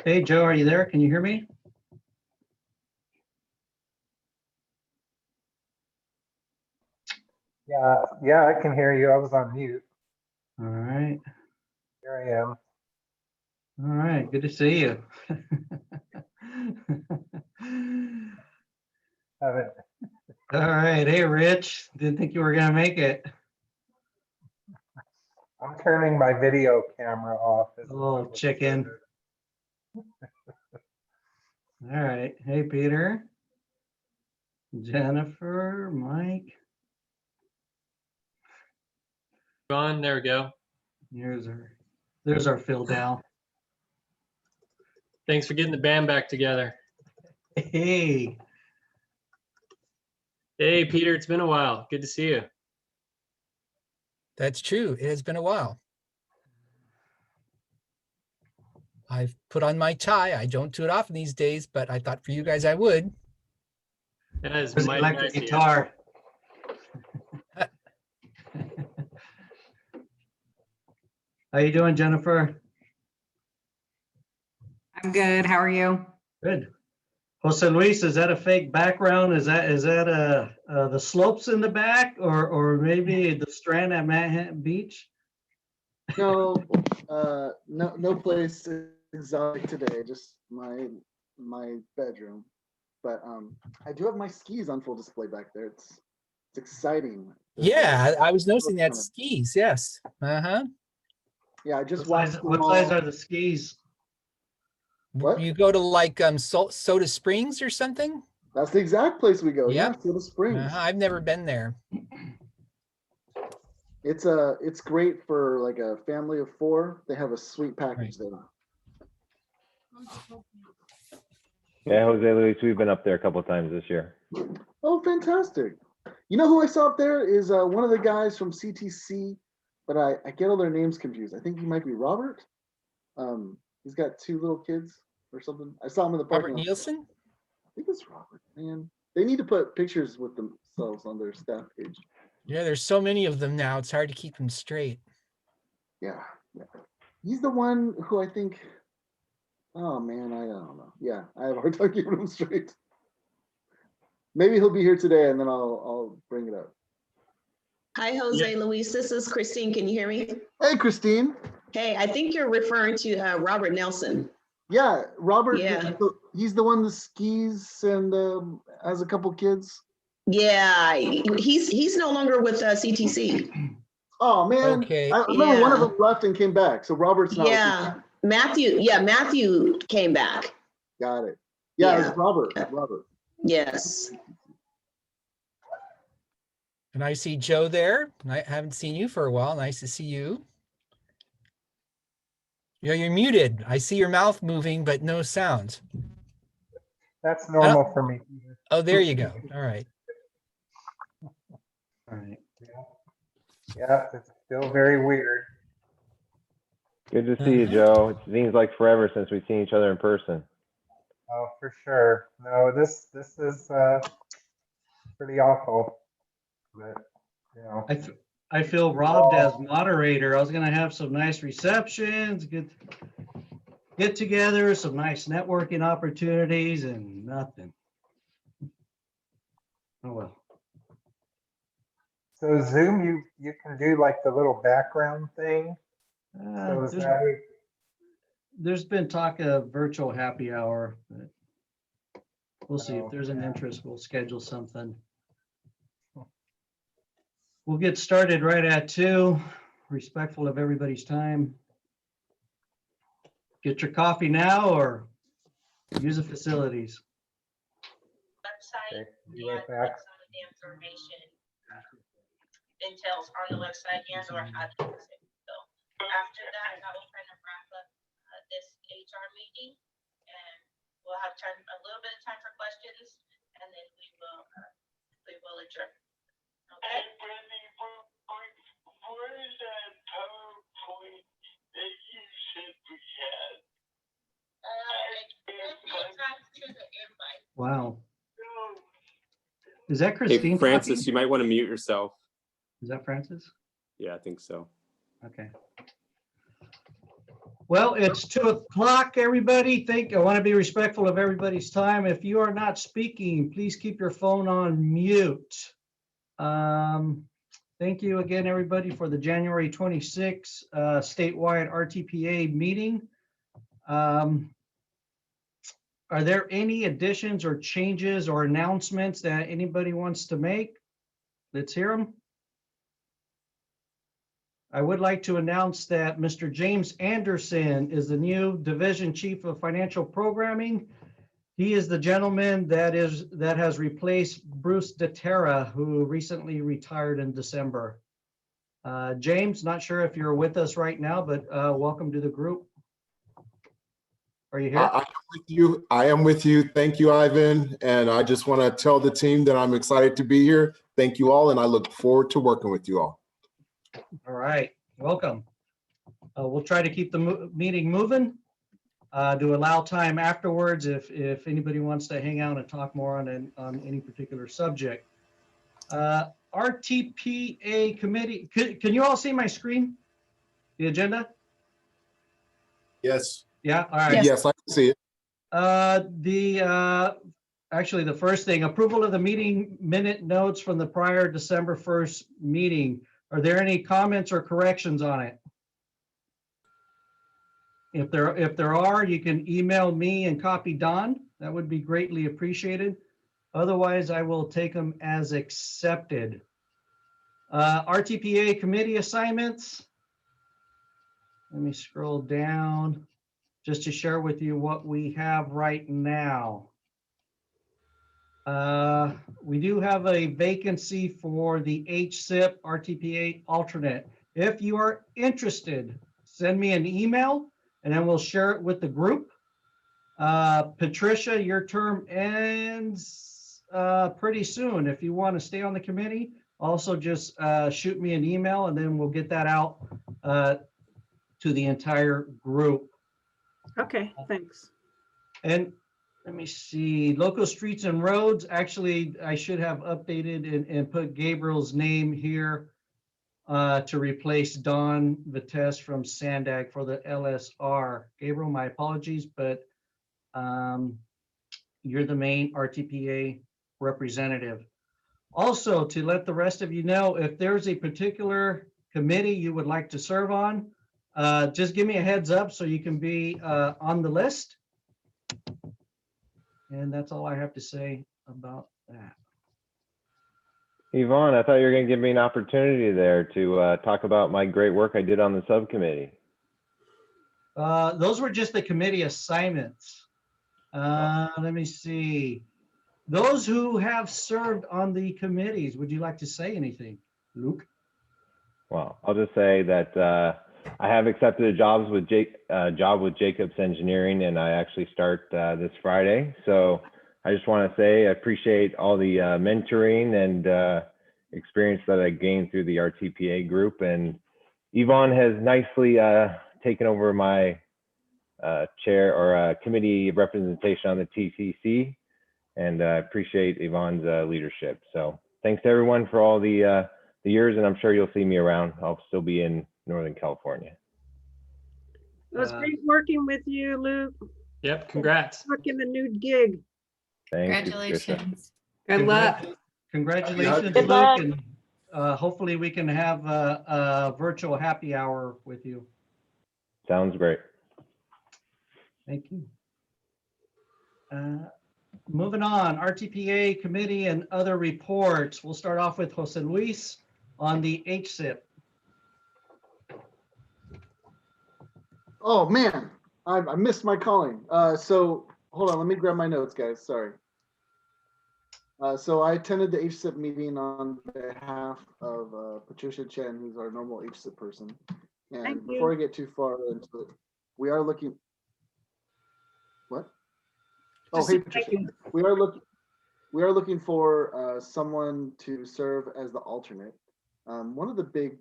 Hey, Joe, are you there? Can you hear me? Yeah, I can hear you. I was on mute. All right. Here I am. All right. Good to see you. Haven't. All right. Hey, Rich. Didn't think you were going to make it. I'm turning my video camera off. Oh, chicken. All right. Hey, Peter. Jennifer, Mike. On, there we go. There's our Phil Dow. Thanks for getting the band back together. Hey. Hey, Peter, it's been a while. Good to see you. That's true. It has been a while. I've put on my tie. I don't do it often these days, but I thought for you guys I would. That is There's the mighty electric nice of you. guitar. How you doing, Jennifer? I'm good. How are you? Good. Jose Luis, is that a fake background? Is that the slopes in the back, or maybe the strand at Manhattan Beach? No, no place exotic today. Just my bedroom. But I do have my skis on full display back there. It's exciting. Yeah, I was noticing that skis. Yes. Uh-huh. Yeah, I just What size are the skis? What? You go to like Soda Springs or something? That's the exact place we go. Yep. Yeah, Soda Springs. I've never been there. It's great for like a family of 4. They have a sweet package there. Yeah, Jose Luis, we've been up there a couple of times this year. Oh, fantastic. You know who I saw up there is one of the guys from CTC, but I get all their names confused. I think he might be Robert. He's got 2 little kids or something. I saw him in the parking Robert lot. Nielsen? I think it's Robert, man. They need to put pictures with themselves on their staff page. Yeah, there's so many of them now. It's hard to keep them straight. Yeah. He's the one who I think, oh man, I don't know. Yeah, I have a hard time keeping him straight. Maybe he'll be here today and then I'll bring it up. Hi, Jose Luis. This is Christine. Can you hear me? Hey, Christine. Hey, I think you're referring to Robert Nelson. Yeah, Robert. Yeah. He's the one that skis and has a couple kids. Yeah, he's no longer with CTC. Oh man, Okay. I remember one of them left and came back. So Robert's not. Yeah, Matthew. Yeah, Matthew came back. Got it. Yeah, Yeah. it's Robert. Robert. Yes. And I see Joe there. I haven't seen you for a while. Nice to see you. You're muted. I see your mouth moving, but no sound. That's normal for me. Oh, there you go. All right. All right. Yeah, it's still very weird. Good to see you, Joe. It seems like forever since we've seen each other in person. Oh, for sure. No, this is pretty awful. But you know. I feel robbed as moderator. I was going to have some nice receptions, get together, some nice networking opportunities, and nothing. Oh well. So Zoom, you can do like the little background thing. So is that There's been talk of virtual happy hour, but we'll see if there's an interest. We'll schedule something. We'll get started right at 2, respectful of everybody's time. Get your coffee now or use the facilities. Website, be right back. some of the information entails on the website and or how to use it. So after that, I will kind of wrap up this HR meeting, and we'll have time, a little bit of time for questions, and then we will adjourn. Okay. Hey, Brittany, where is that PowerPoint that you said we had? It's attached to the invite. Wow. Is that Christine? Hey, Francis, talking? you might want to mute yourself. Is that Francis? Yeah, I think so. Okay. Well, it's 2 o'clock, everybody. I want to be respectful of everybody's time. If you are not speaking, please keep your phone on mute. Thank you again, everybody, for the January 26th statewide RTPA meeting. Are there any additions or changes or announcements that anybody wants to make? Let's hear them. I would like to announce that Mr. James Anderson is the new Division Chief of Financial Programming. He is the gentleman that has replaced Bruce DeTerra, who recently retired in December. James, not sure if you're with us right now, but welcome to the group. Are you here? I am with you. I am with you. Thank you, Ivan. And I just want to tell the team that I'm excited to be here. Thank you all, and I look forward to working with you all. All right, welcome. We'll try to keep the meeting moving to allow time afterwards if anybody wants to hang out and talk more on any particular subject. RTPA committee, can you all see my screen? The agenda? Yes. Yeah, all right. Yes, I can see it. Actually, the first thing, approval of the meeting minute notes from the prior December 1st meeting. Are there any comments or corrections on it? If there are, you can email me and copy Don. That would be greatly appreciated. Otherwise, I will take them as accepted. RTPA committee assignments. Let me scroll down just to share with you what we have right now. We do have a vacancy for the HSIP RTPA alternate. If you are interested, send me an email and then we'll share it with the group. Patricia, your term ends pretty soon. If you want to stay on the committee, also just shoot me an email and then we'll get that out to the entire group. Okay, thanks. And let me see, local streets and roads. Actually, I should have updated and put Gabriel's name here to replace Don Vitesse from Sandag for the LSR. Gabriel, my apologies, but you're the main RTPA representative. Also, to let the rest of you know, if there's a particular committee you would like to serve on, just give me a heads up so you can be on the list. And that's all I have to say about that. Yvonne, I thought you were going to give me an opportunity there to talk about my great work I did on the subcommittee. Those were just the committee assignments. Let me see. Those who have served on the committees, would you like to say anything, Luke? Well, I'll just say that I have accepted a job with Jacobs Engineering, and I actually start this Friday. So I just want to say I appreciate all the mentoring and experience that I gained through the RTPA group. And Yvonne has nicely taken over my chair or committee representation on the TCC, and I appreciate Yvonne's leadership. So thanks to everyone for all the years, and I'm sure you'll see me around. I'll still be in Northern California. It was great working with you, Luke. Yep, congrats. Luck in the new gig. Thank you, Congratulations. Good luck. Congratulations, Good Luke, luck. and hopefully we can have a virtual happy hour with you. Sounds great. Thank you. Moving on, RTPA committee and other reports. We'll start off with Jose Luis on the HSIP. Oh man, I missed my calling. So hold on, let me grab my notes, guys. Sorry. So I attended the HSIP meeting on behalf of Patricia Chen, who's our normal HSIP person. And Thank you. before I get too far into it, we are looking. What? Oh, Just hey say Patricia. thank you. We are looking for someone to serve as the alternate. One of the big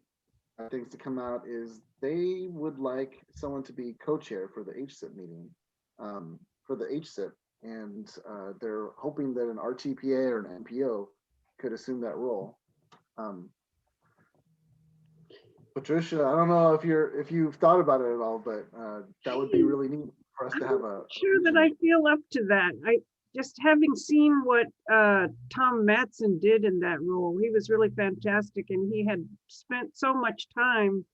things to come out is they would like someone to be co-chair for the HSIP meeting, for the HSIP, and they're hoping that an RTPA or an MPO could assume that role. Patricia, I don't know if you've thought about it at all, but that would be really neat for us to have a. Sure that I feel up to that. I just having seen what Tom Matson did in that role, he was really fantastic, and he had spent so much time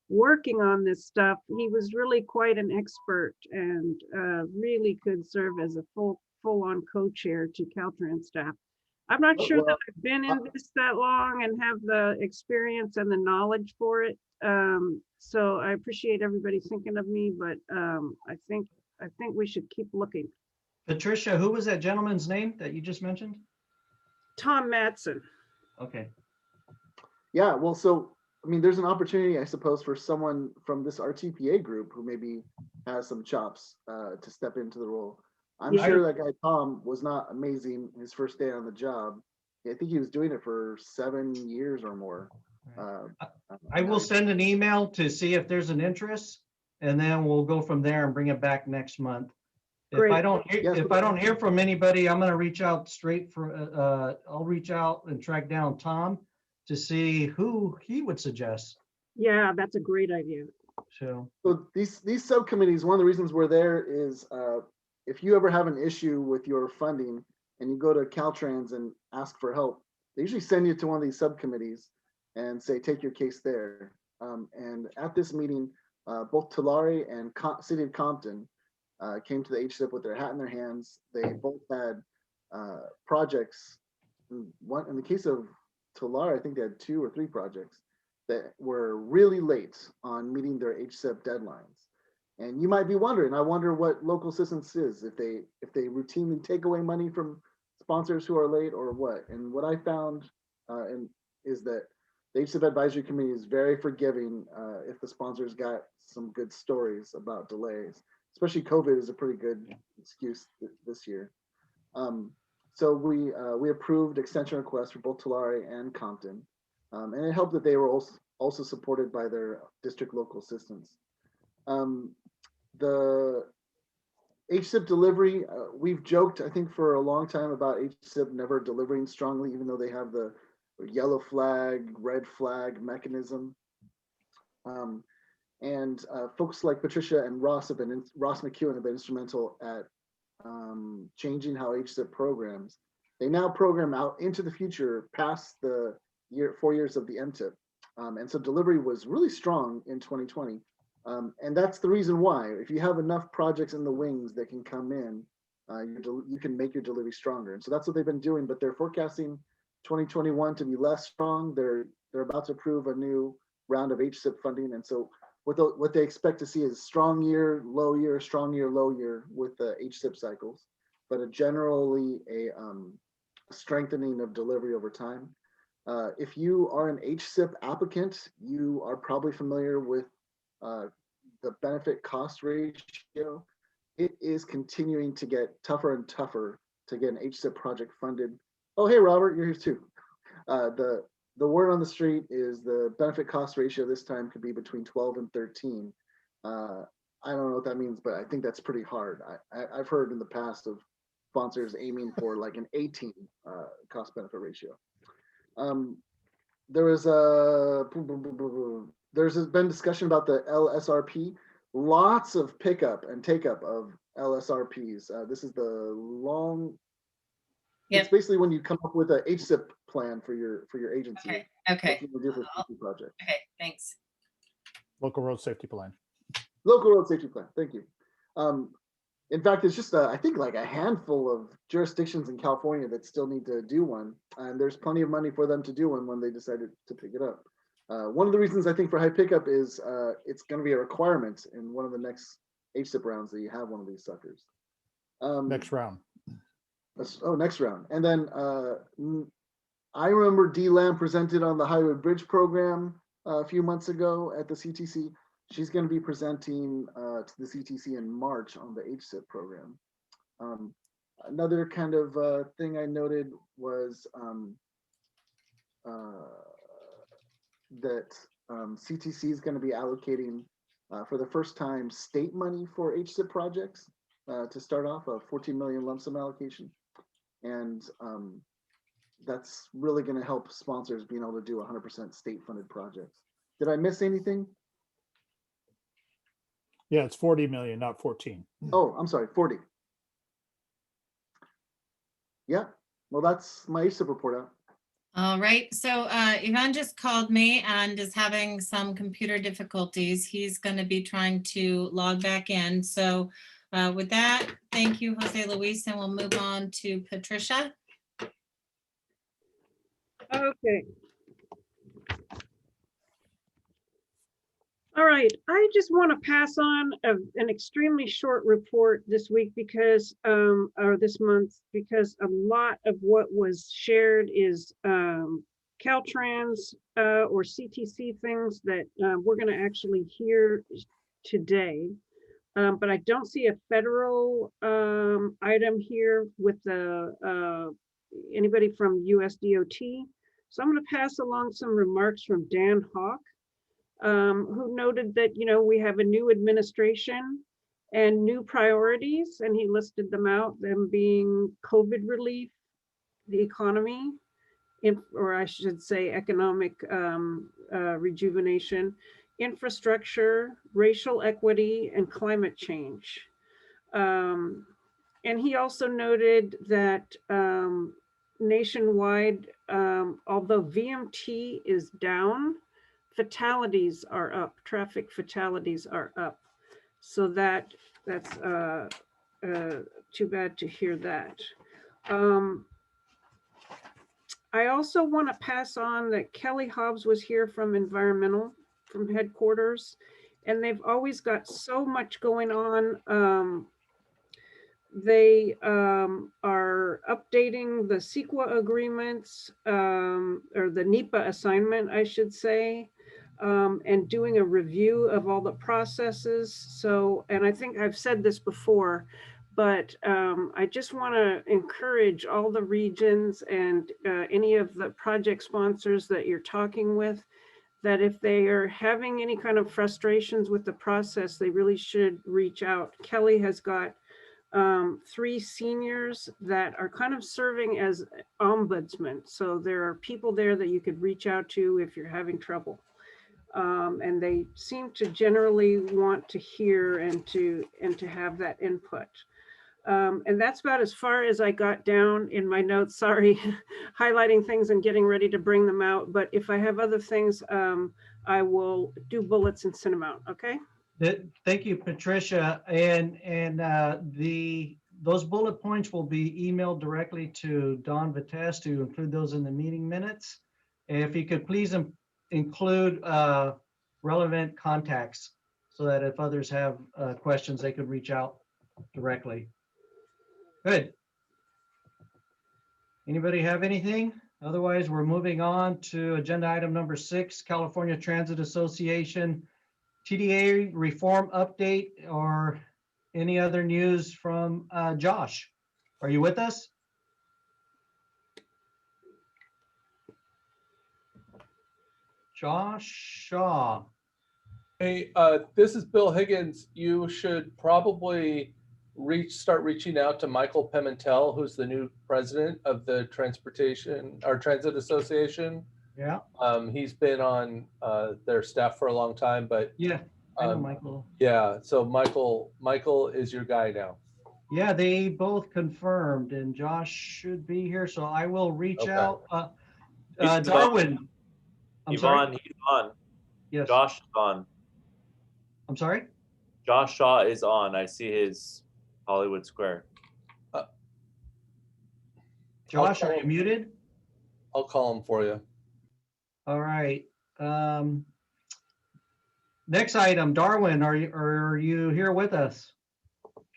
working on this stuff. He was really quite an expert and really could serve as a full-on co-chair to Caltrans staff. I'm not sure that I've been in this that long and have the experience and the knowledge for it. So I appreciate everybody thinking of me, but I think we should keep looking. Patricia, who was that gentleman's name that you just mentioned? Tom Matson. Okay. Yeah, well, so I mean, there's an opportunity, I suppose, for someone from this RTPA group who maybe has some chops to step into the role. I'm sure that guy Tom was not amazing his first day on the job. I think he was doing it for 7 years or more. I will send an email to see if there's an interest, and then we'll go from there and bring it back next month. If I don't hear from anybody, I'm going to reach out I'll reach out and track down Tom to see who he would suggest. Yeah, that's a great idea. So these subcommittees, one of the reasons we're there is if you ever have an issue with your funding and you go to Caltrans and ask for help, they usually send you to one of these subcommittees and say, take your case there. And at this meeting, both Tulare and City of Compton came to the HSIP with their hat in their hands. They both had projects. In the case of Tulare, I think they had 2 or 3 projects that were really late on meeting their HSIP deadlines. And you might be wondering, I wonder what local assistance is, if they routinely take away money from sponsors who are late or what. And what I found is that the HSIP Advisory Committee is very forgiving if the sponsors got some good stories about delays. Especially COVID is a pretty good excuse this year. So we approved extension requests for both Tulare and Compton. And it helped that they were also supported by their district local assistants. The HSIP delivery, we've joked, I think, for a long time about HSIP never delivering strongly, even though they have the yellow flag, red flag mechanism. And folks like Patricia and Ross McEwen have been instrumental at changing how HSIP programs. They now program out into the future past the 4 years of the MTIP. And so delivery was really strong in 2020. And that's the reason why. If you have enough projects in the wings that can come in, you can make your delivery stronger. And so that's what they've been doing, but they're forecasting 2021 to be less strong. They're about to approve a new round of HSIP funding. And so what they expect to see is strong year, low year, strong year, low year with the HSIP cycles, but generally a strengthening of delivery over time. If you are an HSIP applicant, you are probably familiar with the benefit cost ratio. It is continuing to get tougher and tougher to get an HSIP project funded. Oh, hey, Robert, you're here too. The word on the street is the benefit cost ratio this time could be between 12 and 13. I don't know what that means, but I think that's pretty hard. I've heard in the past of sponsors aiming for like an 18 cost benefit ratio. There's been discussion about the LSRP. Lots of pickup and take up of LSRPs. This is the long. Yep. It's basically when you come up with a HSIP plan for your agency. Okay. Project. Okay. Thanks. Local road safety plan. Local road safety plan. Thank you. In fact, it's just I think like a handful of jurisdictions in California that still need to do one, and there's plenty of money for them to do one when they decided to pick it up. One of the reasons I think for high pickup is it's going to be a requirement in one of the next HSIP rounds that you have one of these suckers. Next round. Next round. And then I remember Dee Lamb presented on the Highway Bridge program a few months ago at the CTC. She's going to be presenting to the CTC in March on the HSIP program. Another kind of thing I noted was that CTC is going to be allocating for the first time state money for HSIP projects to start off, a 14 million lump sum allocation. And that's really going to help sponsors being able to do 100% state funded projects. Did I miss anything? Yeah, it's 40 million, not 14. Oh, I'm sorry, 40. Yeah, well, that's my ASIP report out. All right, so Yvonne just called me and is having some computer difficulties. He's going to be trying to log back in. So with that, thank you, Jose Luis, and we'll move on to Patricia. Okay. All right, I just want to pass on an extremely short report this week because, or this month, because a lot of what was shared is Caltrans or CTC things that we're going to actually hear today. But I don't see a federal item here with the anybody from USDOT. So I'm going to pass along some remarks from Dan Hawk, who noted that, you know, we have a new administration and new priorities, and he listed them out, them being COVID relief, the economy, or I should say economic rejuvenation, infrastructure, racial equity, and climate change. And he also noted that nationwide, although VMT is down, fatalities are up, traffic fatalities are up. So that's too bad to hear that. I also want to pass on that Kelly Hobbs was here from environmental, from headquarters, and they've always got so much going on. They are updating the CEQA agreements, or the NEPA assignment, I should say, and doing a review of all the processes. So, and I think I've said this before, but I just want to encourage all the regions and any of the project sponsors that you're talking with, that if they are having any kind of frustrations with the process, they really should reach out. Kelly has got 3 seniors that are kind of serving as ombudsmen. So there are people there that you could reach out to if you're having trouble. And they seem to generally want to hear and to have that input. And that's about as far as I got down in my notes. Sorry, highlighting things and getting ready to bring them out. But if I have other things, I will do bullets and send them out. Okay. Thank you, Patricia. And those bullet points will be emailed directly to Don Vitesse to include those in the meeting minutes. And if you could please include relevant contacts so that if others have questions, they could reach out directly. Good. Anybody have anything? Otherwise, we're moving on to agenda item number 6, California Transit Association TDA reform update, or any other news from Josh. Are you with us? Josh Shaw. Hey, this is Bill Higgins. You should probably start reaching out to Michael Pimentel, who's the new president of the Transit Association. Yeah. He's been on their staff for a long time, but yeah, I know Michael. Yeah, so Michael is your guy now. Yeah, they both confirmed, and Josh should be here, so I will reach out. Darwin. He's on. Yes. Josh is on. I'm sorry? Josh Shaw is on. I see his Hollywood Square. Josh, are you muted? I'll call him for you. All right. Next item, Darwin, are you here with us?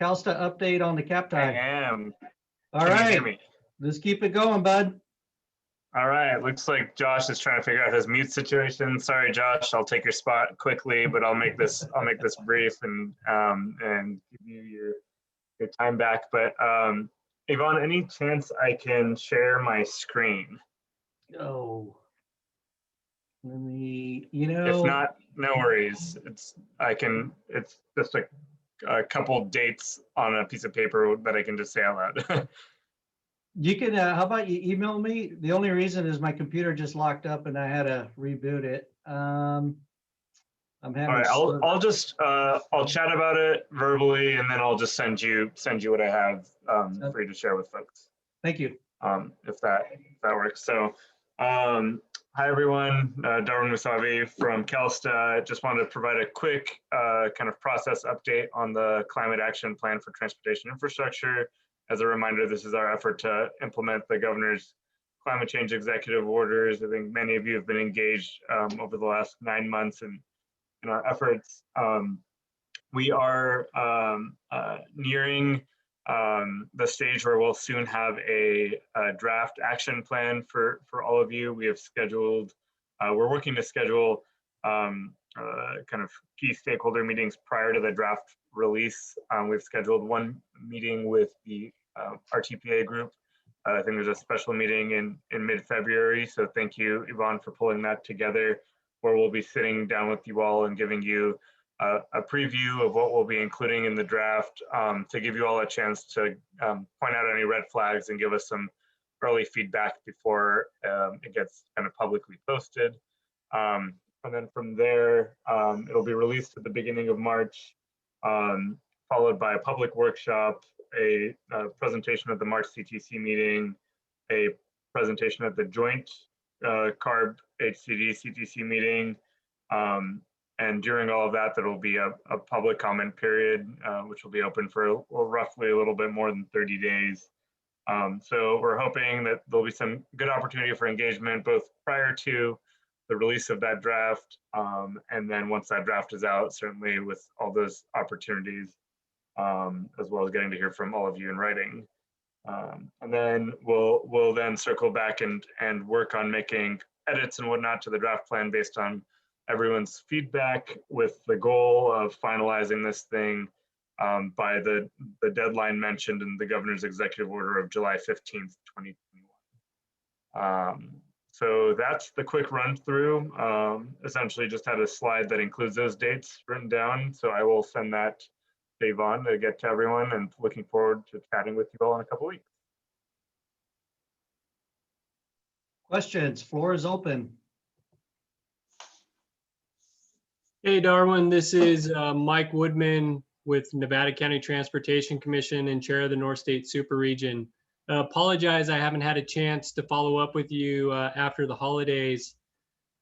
CalSTA update on the cap tie. I am. All Can you right. hear me? Let's keep it going, bud. All right. Looks like Josh is trying to figure out his mute situation. Sorry, Josh. I'll take your spot quickly, but I'll make this brief and give you your time back. But Yvonne, any chance I can share my screen? Oh. Let me, If not, no worries. It's just a couple dates on a piece of paper that I can just say out loud. You can, how about you email me? The only reason is my computer just locked up and I had to reboot it. I'm All having. right, I'll just I'll chat about it verbally, and then I'll just send you what I have for you to share with folks. Thank you. If that works. So, hi everyone, Darwin Musavi from CalSTA. Just wanted to provide a quick kind of process update on the Climate Action Plan for Transportation Infrastructure. As a reminder, this is our effort to implement the governor's climate change executive orders. I think many of you have been engaged over the last 9 months in our efforts. We are nearing the stage where we'll soon have a draft action plan for all of you. We have scheduled, we're working to schedule kind of key stakeholder meetings prior to the draft release. We've scheduled one meeting with the RTPA group. I think there's a special meeting in mid-February. So thank you, Yvonne, for pulling that together, where we'll be sitting down with you all and giving you a preview of what we'll be including in the draft, to give you all a chance to point out any red flags and give us some early feedback before it gets kind of publicly posted. And then from there, it'll be released at the beginning of March, followed by a public workshop, a presentation at the March CTC meeting, a presentation at the joint CARB HCD CTC meeting. And during all of that, there will be a public comment period, which will be open for roughly a little bit more than 30 days. So we're hoping that there'll be some good opportunity for engagement, both prior to the release of that draft, and then once that draft is out, certainly with all those opportunities, as well as getting to hear from all of you in writing. And then we'll then circle back and work on making edits and whatnot to the draft plan based on everyone's feedback, with the goal of finalizing this thing by the deadline mentioned in the governor's executive order of July 15th, 2021. So that's the quick run through. Essentially just had a slide that includes those dates written down. So I will send that to Yvonne to get to everyone, and looking forward to chatting with you all in a couple weeks. Questions, floor is open. Hey, Darwin, this is Mike Woodman with Nevada County Transportation Commission and Chair of the North State Super Region. Apologize, I haven't had a chance to follow up with you after the holidays,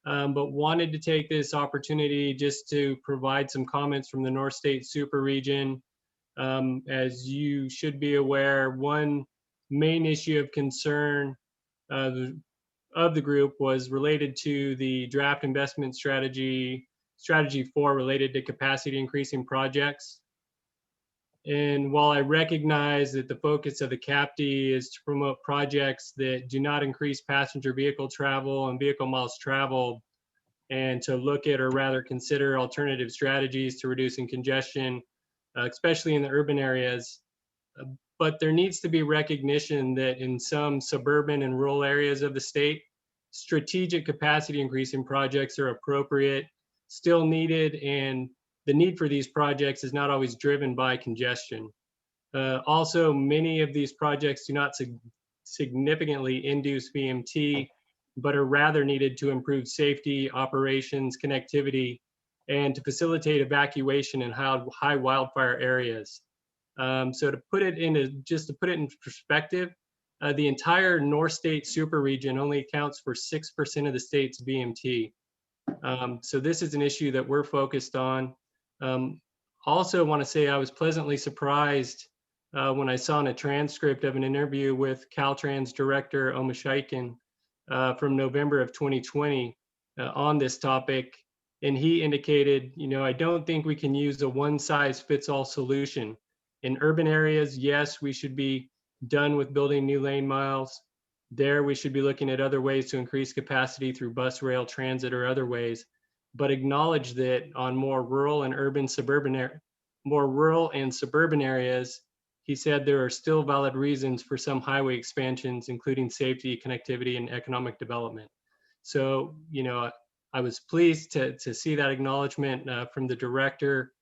but wanted to take this opportunity just to provide some comments from the North State Super Region. As you should be aware, one main issue of concern of the group was related to the draft investment strategy 4 related to capacity increasing projects. And while I recognize that the focus of the CAPTI is to promote projects that do not increase passenger vehicle travel and vehicle miles traveled, and to look at, or rather consider, alternative strategies to reducing congestion, especially in the urban areas. But there needs to be recognition that in some suburban and rural areas of the state, strategic capacity increasing projects are appropriate, still needed, and the need for these projects is not always driven by congestion. Also, many of these projects do not significantly induce VMT, but are rather needed to improve safety, operations, connectivity, and to facilitate evacuation in high wildfire areas. So to put it in perspective, the entire North State Super Region only accounts for 6% of the state's VMT. So this is an issue that we're focused on. Also want to say I was pleasantly surprised when I saw in a transcript of an interview with Caltrans Director Omashaikin from November of 2020 on this topic. And he indicated, I don't think we can use a one-size-fits-all solution. In urban areas, yes, we should be done with building new lane miles. There, we should be looking at other ways to increase capacity through bus, rail, transit, or other ways, but acknowledge that on more rural and suburban areas, he said there are still valid reasons for some highway expansions, including safety, connectivity, and economic development. So, I was pleased to see that acknowledgement from the director.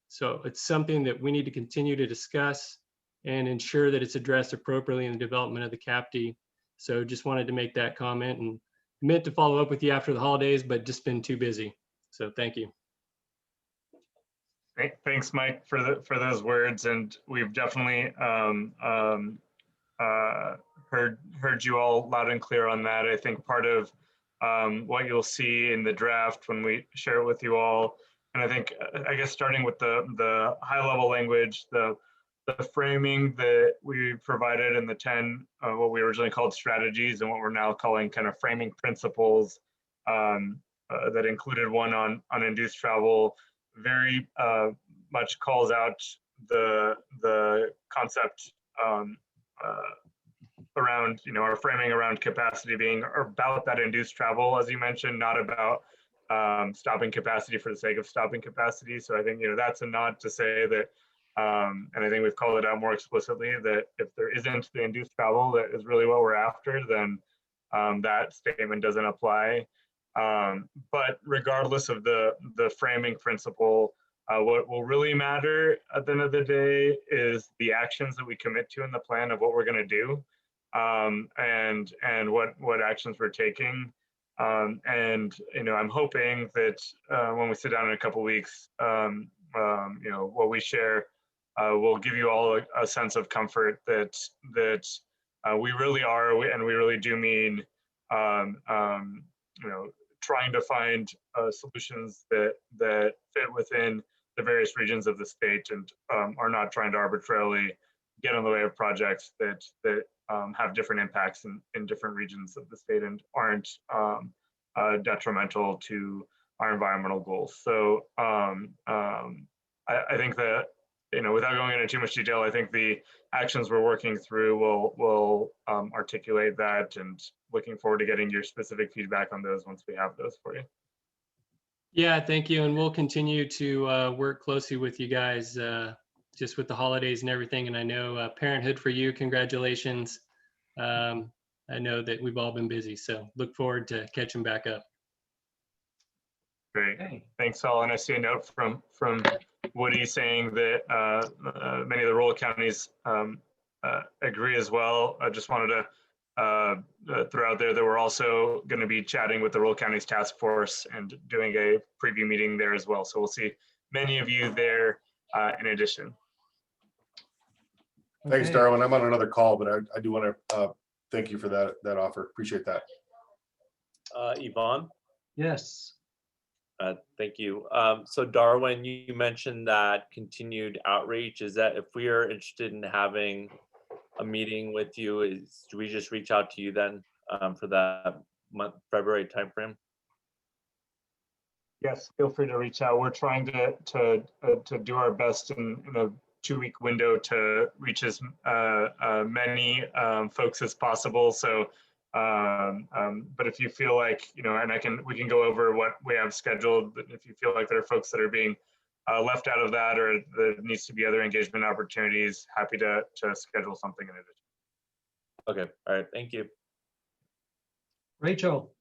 So it's something that we need to continue to discuss and ensure that it's addressed appropriately in the development of the CAPTI. So just wanted to make that comment, and meant to follow up with you after the holidays, but just been too busy. So thank you. Thanks, Mike, for those words, and we've definitely heard you all loud and clear on that. I think part of what you'll see in the draft when we share it with you all, and I think I guess starting with the high level language, the framing that we provided in the 10 what we originally called strategies and what we're now calling kind of framing principles that included one on induced travel, very much calls out the concept around, our framing around capacity being about that induced travel, as you mentioned, not about stopping capacity for the sake of stopping capacity. So I think, that's a nod to say that, and I think we've called it out more explicitly, that if there isn't the induced travel that is really what we're after, then that statement doesn't apply. But regardless of the framing principle, what will really matter at the end of the day is the actions that we commit to in the plan of what we're going to do, and what actions we're taking. And I'm hoping that when we sit down in a couple weeks, what we share will give you all a sense of comfort that we really are, and we really do mean, trying to find solutions that fit within the various regions of the state, and are not trying to arbitrarily get in the way of projects that have different impacts in different regions of the state and aren't detrimental to our environmental goals. So I think that, without going into too much detail, I think the actions we're working through will articulate that, and looking forward to getting your specific feedback on those once we have those for you. Yeah, thank you. And we'll continue to work closely with you guys just with the holidays and everything. And I know Parenthood for You, congratulations. I know that we've all been busy, so look forward to catching back up. Great. Thanks, all. And I see a note from Woody saying that many of the rural counties agree as well. I just wanted to throw out there that we're also going to be chatting with the Rural Counties Task Force and doing a preview meeting there as well. So we'll see many of you there in addition. Thanks, Darwin. I'm on another call, but I do want to thank you for that offer. Appreciate that. Yvonne? Yes. Thank you. So Darwin, you mentioned that continued outreach. Is that if we are interested in having a meeting with you, do we just reach out to you then for that February timeframe? Yes, feel free to reach out. We're trying to do our best in a 2-week window to reach as many folks as possible. So, but if you feel like, and we can go over what we have scheduled. If you feel like there are folks that are being left out of that, or there needs to be other engagement opportunities, happy to schedule something in addition. Okay, all right, thank you. Rachel.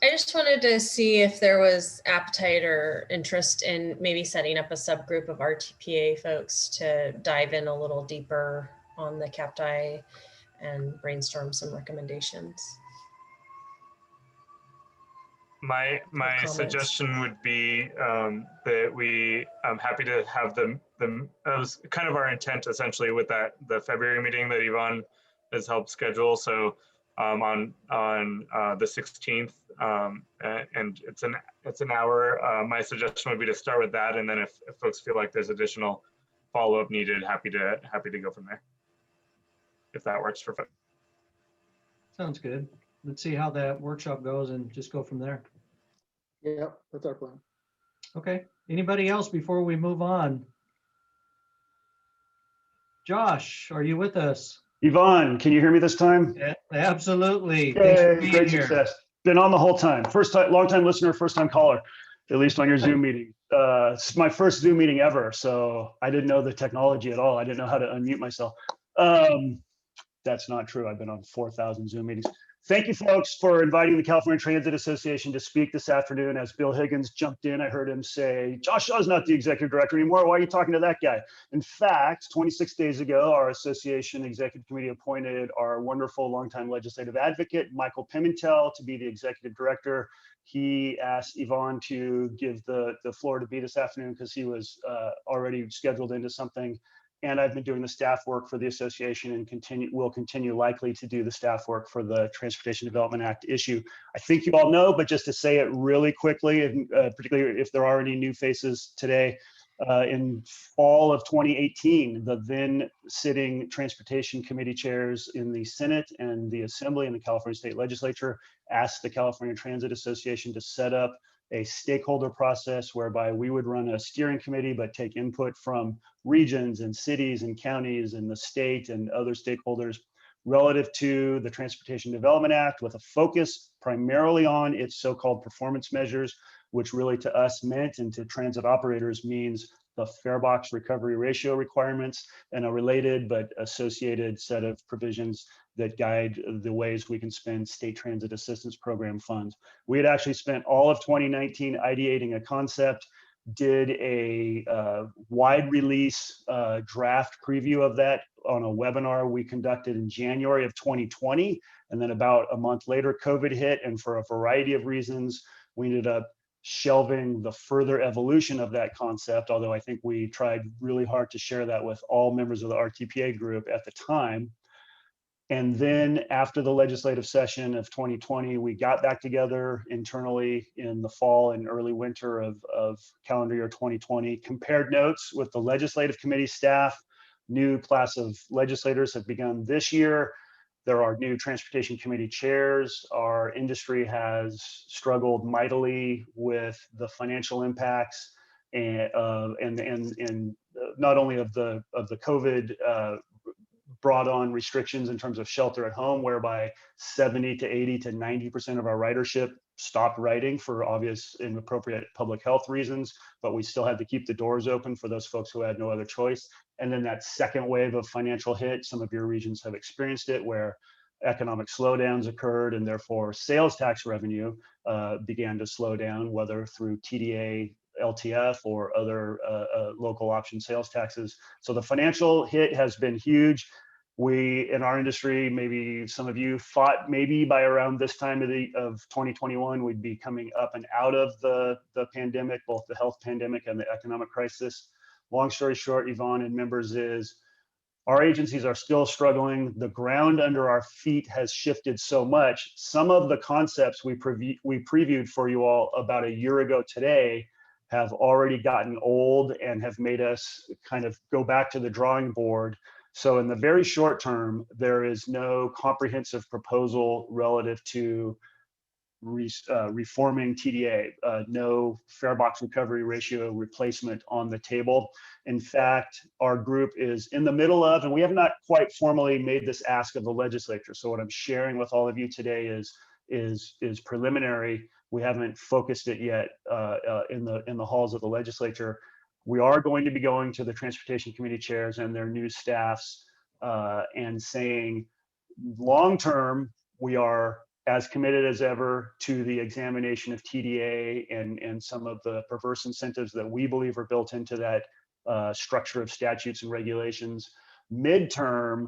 I just wanted to see if there was appetite or interest in maybe setting up a subgroup of RTPA folks to dive in a little deeper on the CAPTI and brainstorm some recommendations. My suggestion would be that I'm happy to have that was kind of our intent essentially with the February meeting that Yvonne has helped schedule. So on the 16th, and it's an hour. My suggestion would be to start with that, and then if folks feel like there's additional follow-up needed, happy to go from there, if that works for folks. Sounds good. Let's see how that workshop goes and just go from there. Yeah, that's our plan. Okay. Anybody else before we move on? Josh, are you with us? Yvonne, can you hear me this time? Yeah, absolutely. Yay, great success. Been on the whole time. Long time listener, first time caller, at least on your Zoom meeting. It's my first Zoom meeting ever, so I didn't know the technology at all. I didn't know how to unmute myself. That's not true. I've been on 4,000 Zoom meetings. Thank you, folks, for inviting the California Transit Association to speak this afternoon. As Bill Higgins jumped in, I heard him say, Josh Shaw's not the executive director anymore. Why are you talking to that guy? In fact, 26 days ago, our association executive committee appointed our wonderful longtime legislative advocate, Michael Pimentel, to be the executive director. He asked Yvonne to give the floor to me this afternoon because he was already scheduled into something. And I've been doing the staff work for the association and will continue likely to do the staff work for the Transportation Development Act issue. I think you all know, but just to say it really quickly, and particularly if there are any new faces today, in fall of 2018, the then sitting Transportation Committee chairs in the Senate and the Assembly and the California State Legislature asked the California Transit Association to set up a stakeholder process whereby we would run a steering committee, but take input from regions and cities and counties and the state and other stakeholders relative to the Transportation Development Act, with a focus primarily on its so-called performance measures, which really to us meant, and to transit operators means, the fare box recovery ratio requirements and a related but associated set of provisions that guide the ways we can spend state transit assistance program funds. We had actually spent all of 2019 ideating a concept, did a wide release draft preview of that on a webinar we conducted in January of 2020. And then about a month later, COVID hit, and for a variety of reasons, we ended up shelving the further evolution of that concept, although I think we tried really hard to share that with all members of the RTPA group at the time. And then after the legislative session of 2020, we got back together internally in the fall and early winter of calendar year 2020, compared notes with the legislative committee staff. New class of legislators have begun this year. There are new transportation committee chairs. Our industry has struggled mightily with the financial impacts and not only of the COVID brought on restrictions in terms of shelter at home, whereby 70 to 80 to 90% of our ridership stopped riding for obvious and appropriate public health reasons, but we still had to keep the doors open for those folks who had no other choice. And then that second wave of financial hit, some of your regions have experienced it, where economic slowdowns occurred and therefore sales tax revenue began to slow down, whether through TDA, LTF, or other local option sales taxes. So the financial hit has been huge. We, in our industry, maybe some of you thought maybe by around this time of 2021, we'd be coming up and out of the pandemic, both the health pandemic and the economic crisis. Long story short, Yvonne and members, is our agencies are still struggling. The ground under our feet has shifted so much. Some of the concepts we previewed for you all about a year ago today have already gotten old and have made us kind of go back to the drawing board. So in the very short term, there is no comprehensive proposal relative to reforming TDA, no fare box recovery ratio replacement on the table. In fact, our group is in the middle of, and we have not quite formally made this ask of the legislature. So what I'm sharing with all of you today is preliminary. We haven't focused it yet in the halls of the legislature. We are going to be going to the Transportation Committee chairs and their new staffs and saying, long term, we are as committed as ever to the examination of TDA and some of the perverse incentives that we believe are built into that structure of statutes and regulations. Midterm,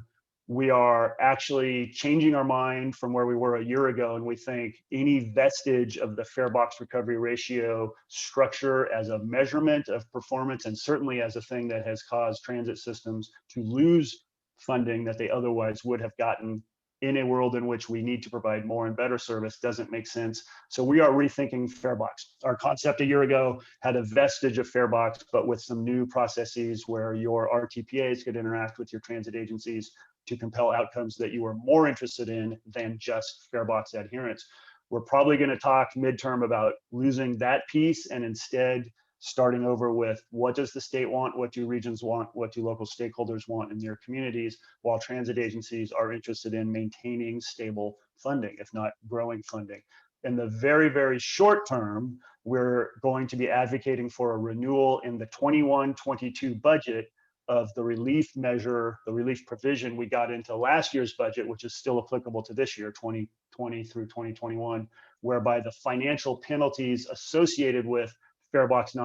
we are actually changing our mind from where we were a year ago, and we think any vestige of the fare box recovery ratio structure as a measurement of performance, and certainly as a thing that has caused transit systems to lose funding that they otherwise would have gotten in a world in which we need to provide more and better service, doesn't make sense. So we are rethinking fare box. Our concept a year ago had a vestige of fare box, but with some new processes where your RTPAs could interact with your transit agencies to compel outcomes that you are more interested in than just fare box adherence. We're probably going to talk midterm about losing that piece and instead starting over with what does the state want, what do regions want, what do local stakeholders want in their communities, while transit agencies are interested in maintaining stable funding, if not growing funding. In the very, very short term, we're going to be advocating for a renewal in the 21-22 budget of the relief measure, the relief provision we got into last year's budget, which is still applicable to this year, 2020 through 2021, whereby the financial penalties associated with farebox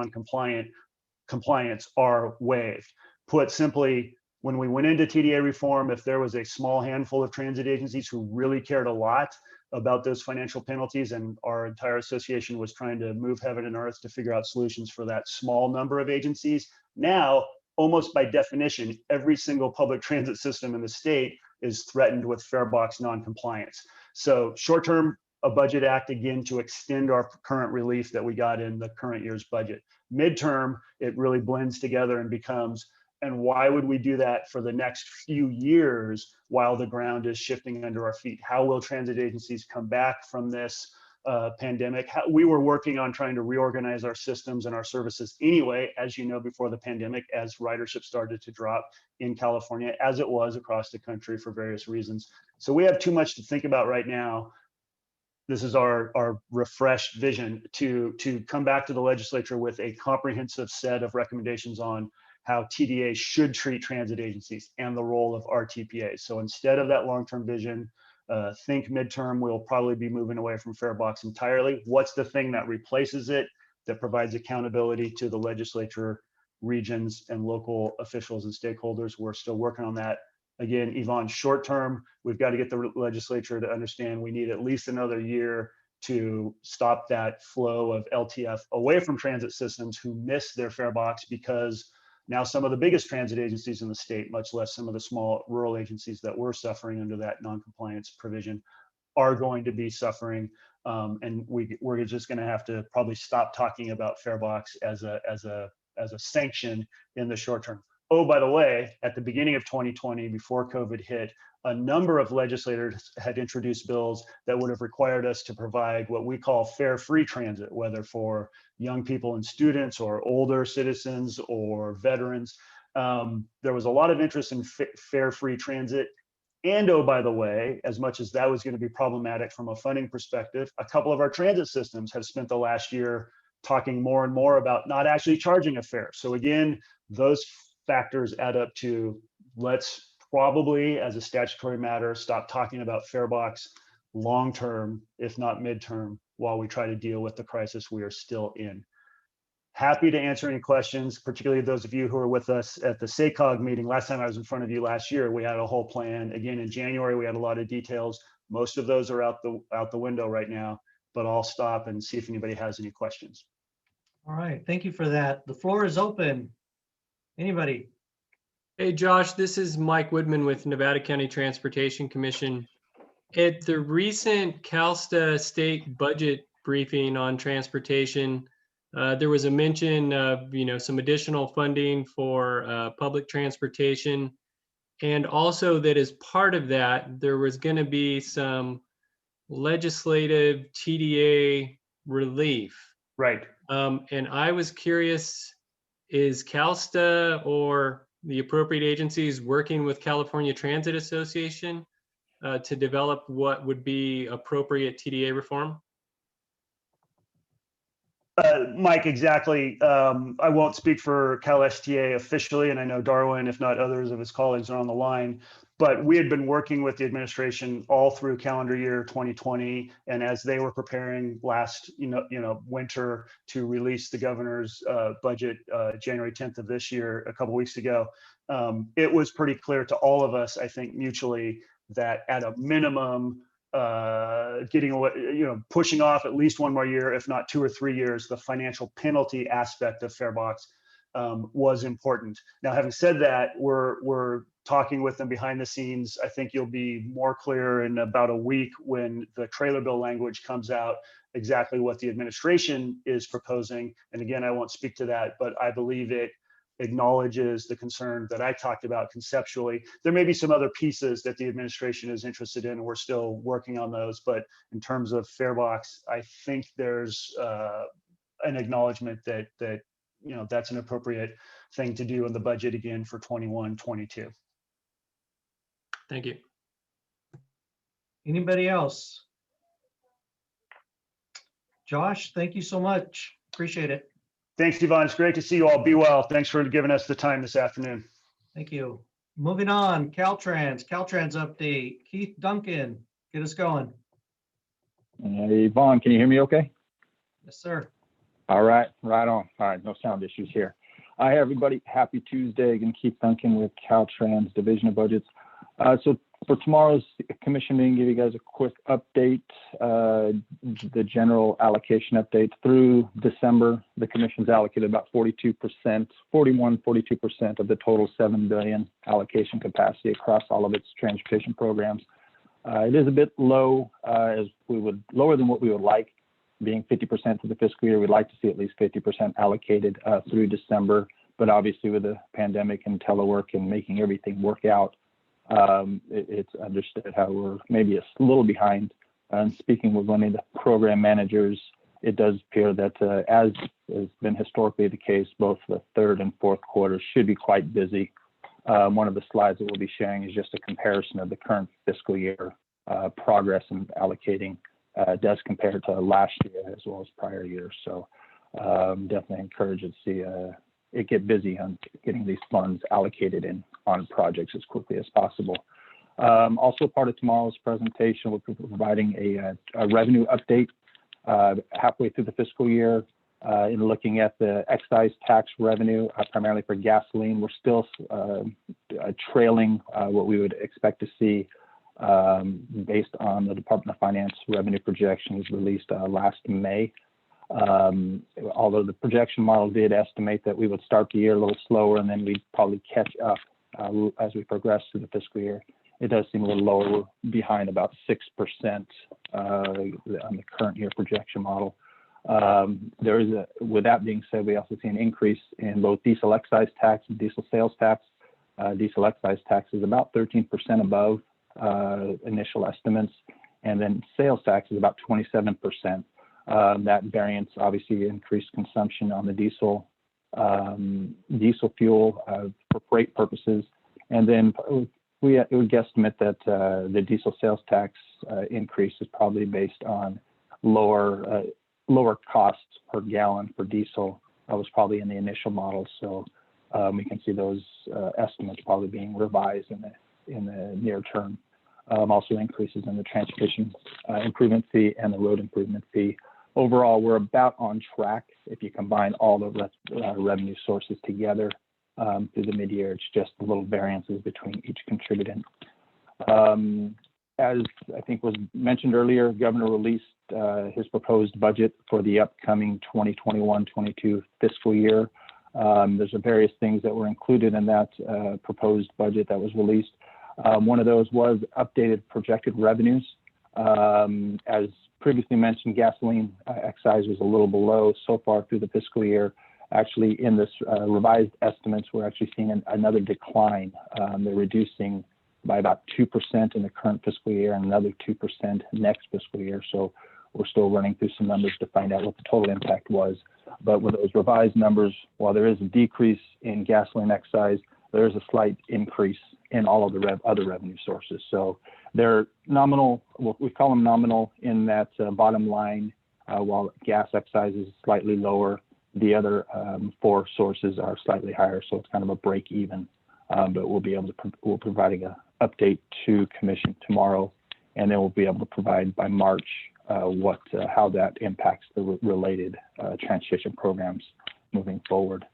compliance are waived. Put simply, when we went into TDA reform, if there was a small handful of transit agencies who really cared a lot about those financial penalties, and our entire association was trying to move heaven and earth to figure out solutions for that small number of agencies, now, almost by definition, every single public transit system in the state is threatened with farebox non-compliance. So short-term, a budget act again to extend our current relief that we got in the current year's budget. Midterm, it really blends together and becomes, and why would we do that for the next few years while the ground is shifting under our feet? How will transit agencies come back from this pandemic? We were working on trying to reorganize our systems and our services anyway, as you know, before the pandemic, as ridership started to drop in California, as it was across the country for various reasons. So we have too much to think about right now. This is our refreshed vision to come back to the legislature with a comprehensive set of recommendations on how TDA should treat transit agencies and the role of RTPA. So instead of that long-term vision, think midterm, we'll probably be moving away from farebox entirely. What's the thing that replaces it, that provides accountability to the legislature, regions, and local officials and stakeholders? We're still working on that. Again, Yvonne, short term, we've got to get the legislature to understand we need at least another year to stop that flow of LTF away from transit systems who miss their farebox, because now some of the biggest transit agencies in the state, much less some of the small rural agencies that were suffering under that non-compliance provision, are going to be suffering. And we're just going to have to probably stop talking about farebox as a sanction in the short term. Oh, by the way, at the beginning of 2020, before COVID hit, a number of legislators had introduced bills that would have required us to provide what we call fare-free transit, whether for young people and students or older citizens or veterans. There was a lot of interest in fare-free transit. And oh, by the way, as much as that was going to be problematic from a funding perspective, a couple of our transit systems have spent the last year talking more and more about not actually charging a fare. So again, those factors add up to, let's probably, as a statutory matter, stop talking about farebox long-term, if not midterm, while we try to deal with the crisis we are still in. Happy to answer any questions, particularly those of you who are with us at the SACOG meeting. Last time I was in front of you last year, we had a whole plan. Again, in January, we had a lot of details. Most of those are out the window right now, but I'll stop and see if anybody has any questions. All right, thank you for that. The floor is open. Anybody? Hey, Josh, this is Mike Woodman with Nevada County Transportation Commission. At the recent CalSTA state budget briefing on transportation, there was a mention of, some additional funding for public transportation, and also that as part of that, there was going to be some legislative TDA relief. Right. And I was curious, is CalSTA or the appropriate agencies working with California Transit Association to develop what would be appropriate TDA reform? Mike, exactly. I won't speak for CalSTA officially, and I know Darwin, if not others of his colleagues, are on the line. But we had been working with the administration all through calendar year 2020, and as they were preparing last, winter to release the governor's budget January 10th of this year, a couple weeks ago, it was pretty clear to all of us, I think, mutually, that at a minimum, getting away, pushing off at least one more year, if not 2 or 3 years, the financial penalty aspect of farebox was important. Now, having said that, we're talking with them behind the scenes. I think you'll be more clear in about a week when the trailer bill language comes out, exactly what the administration is proposing. And again, I won't speak to that, but I believe it acknowledges the concern that I talked about conceptually. There may be some other pieces that the administration is interested in, and we're still working on those. But in terms of farebox, I think there's an acknowledgement that that's an appropriate thing to do in the budget again for 21-22. Thank you. Anybody else? Josh, thank you so much. Appreciate it. Thanks, Yvonne. It's great to see you all. Be well. Thanks for giving us the time this afternoon. Thank you. Moving on, Caltrans update. Keith Duncan, get us going. Hey, Vaughn, can you hear me okay? Yes, sir. All right, right on. All right, no sound issues here. Hi, everybody. Happy Tuesday. Again, Keith Duncan with Caltrans Division of Budgets. So for tomorrow's commission meeting, give you guys a quick update, the general allocation update. Through December, the commission's allocated about 42%, 42% of the total $7 billion allocation capacity across all of its transportation programs. It is a bit low, lower than what we would like. Being 50% for the fiscal year, we'd like to see at least 50% allocated through December. But obviously, with the pandemic and telework and making everything work out, it's understood how we're maybe a little behind. And speaking with one of the program managers, it does appear that as has been historically the case, both the third and fourth quarters should be quite busy. One of the slides that we'll be sharing is just a comparison of the current fiscal year progress in allocating does compare to last year as well as prior years. So definitely encouraged to see it get busy on getting these funds allocated on projects as quickly as possible. Also part of tomorrow's presentation, we'll be providing a revenue update halfway through the fiscal year in looking at the excise tax revenue, primarily for gasoline. We're still trailing what we would expect to see based on the Department of Finance revenue projections released last May. Although the projection model did estimate that we would start the year a little slower and then we'd probably catch up as we progress through the fiscal year. It does seem a little lower. We're behind about 6% on the current year projection model. With that being said, we also see an increase in both diesel excise tax and diesel sales tax. Diesel excise tax is about 13% above initial estimates, and then sales tax is about 27%. That variance obviously increased consumption on the diesel fuel for freight purposes, and then we would guesstimate that the diesel sales tax increase is probably based on lower costs per gallon for diesel. That was probably in the initial model, so we can see those estimates probably being revised in the near term. Also increases in the transportation improvement fee and the road improvement fee. Overall, we're about on track if you combine all the revenue sources together through the mid-year. It's just little variances between each contributing. As I think was mentioned earlier, Governor released his proposed budget for the upcoming 2021-22 fiscal year. There's various things that were included in that proposed budget that was released. One of those was updated projected revenues. As previously mentioned, gasoline excise was a little below so far through the fiscal year. Actually, in this revised estimates, we're actually seeing another decline. They're reducing by about 2% in the current fiscal year and another 2% next fiscal year. So we're still running through some numbers to find out what the total impact was. But with those revised numbers, while there is a decrease in gasoline excise, there is a slight increase in all of the other revenue sources. So they're nominal, we call them nominal in that bottom line, while gas excise is slightly lower. The other four sources are slightly higher, so it's kind of a break even. But we'll providing an update to Commission tomorrow, and then we'll be able to provide by March how that impacts the related transportation programs moving forward.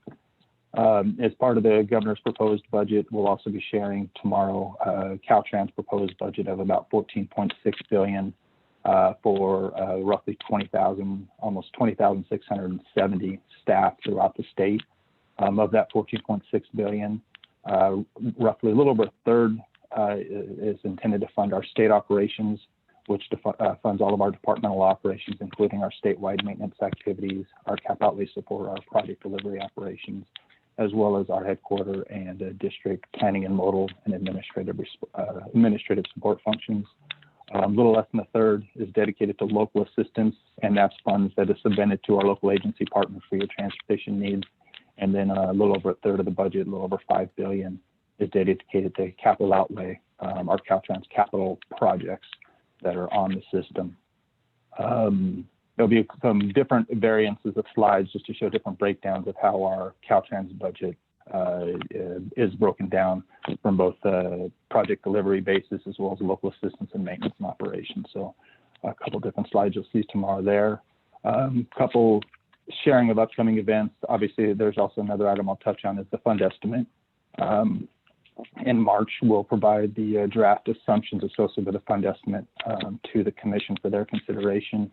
As part of the governor's proposed budget, we'll also be sharing tomorrow Caltrans proposed budget of about $14.6 billion for roughly 20,000, almost 20,670 staff throughout the state. Of that $14.6 billion, roughly a little over a third is intended to fund our state operations, which funds all of our departmental operations, including our statewide maintenance activities, our cap outlay support, our project delivery operations, as well as our headquarter and district planning and modal and administrative support functions. A little less than a third is dedicated to local assistance, and that's funds that is submitted to our local agency partners for your transportation needs. And then a little over a third of the budget, a little over $5 billion, is dedicated to capital outlay, our Caltrans capital projects that are on the system. There'll be some different variances of slides just to show different breakdowns of how our Caltrans budget is broken down from both project delivery basis as well as local assistance and maintenance and operations. So a couple different slides you'll see tomorrow there. Couple sharing of upcoming events. Obviously, there's also another item I'll touch on is the fund estimate. In March, we'll provide the draft assumptions associated with the fund estimate to the commission for their consideration.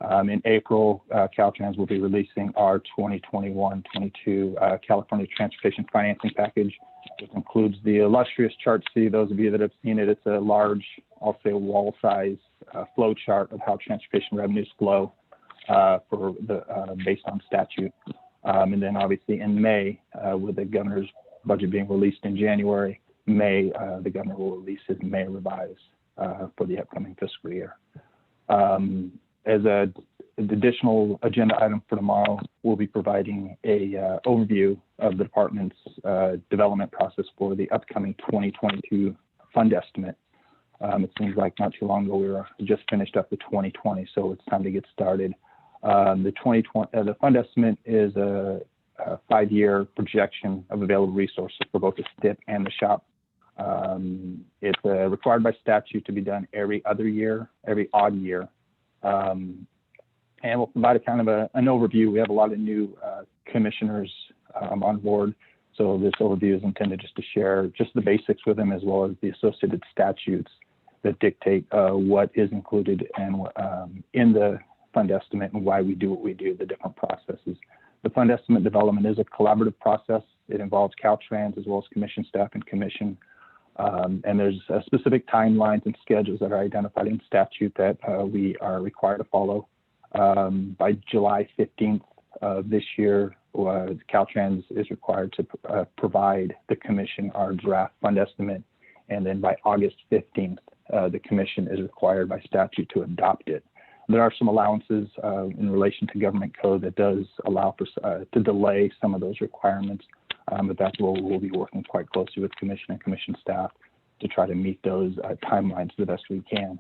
In April, Caltrans will be releasing our 2021-22 California Transportation Financing Package, which includes the illustrious chart C. Those of you that have seen it, it's a large, I'll say wall size flow chart of how transportation revenues flow for the based on statute. And then obviously in May, with the governor's budget being released in January, May, the governor will release his May revise for the upcoming fiscal year. As an additional agenda item for tomorrow, we'll be providing a overview of the department's development process for the upcoming 2022 fund estimate. It seems like not too long ago we were just finished up the 2020, so it's time to get started. The fund estimate is a 5-year projection of available resources for both the STIP and the SHOP. It's required by statute to be done every odd year. And we'll provide a kind of an overview. We have a lot of new commissioners on board. So this overview is intended just to share just the basics with them as well as the associated statutes that dictate what is included and in the fund estimate and why we do what we do, the different processes. The fund estimate development is a collaborative process. It involves Caltrans as well as commission staff and commission. And there's specific timelines and schedules that are identified in statute that we are required to follow. By July 15th of this year, Caltrans is required to provide the commission our draft fund estimate. And then by August 15th, the commission is required by statute to adopt it. There are some allowances in relation to government code that does allow for to delay some of those requirements. But that's where we'll be working quite closely with commission and commission staff to try to meet those timelines the best we can.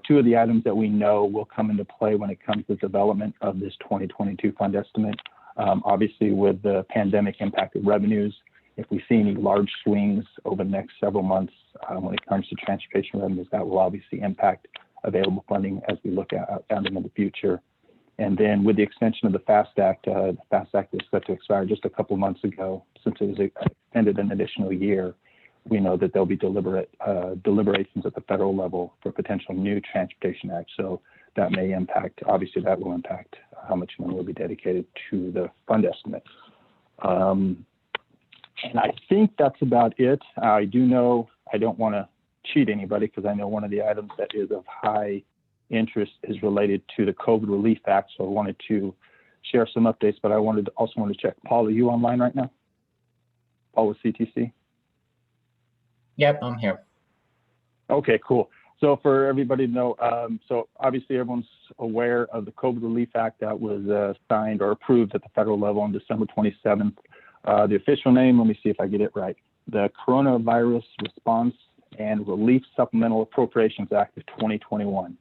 Two of the items that we know will come into play when it comes to development of this 2022 fund estimate. Obviously, with the pandemic impacted revenues, if we see any large swings over the next several months when it comes to transportation revenues, that will obviously impact available funding as we look at them in the future. And then with the extension of the FAST Act was set to expire just a couple months ago. Since it was extended an additional year, we know that there'll be deliberations at the federal level for potential new transportation acts. So that may impact, obviously that will impact how much money will be dedicated to the fund estimate. And I think that's about it. I do know I don't want to cheat anybody because I know one of the items that is of high interest is related to the COVID Relief Act. So I wanted to share some updates, but I also wanted to check. Paul, are you online right now? Paul with CTC? Yep, I'm here. Okay, cool. So for everybody to know, so obviously everyone's aware of the COVID Relief Act that was signed or approved at the federal level on December 27th. The official name, let me see if I get it right. The Coronavirus Response and Relief Supplemental Appropriations Act of 2021.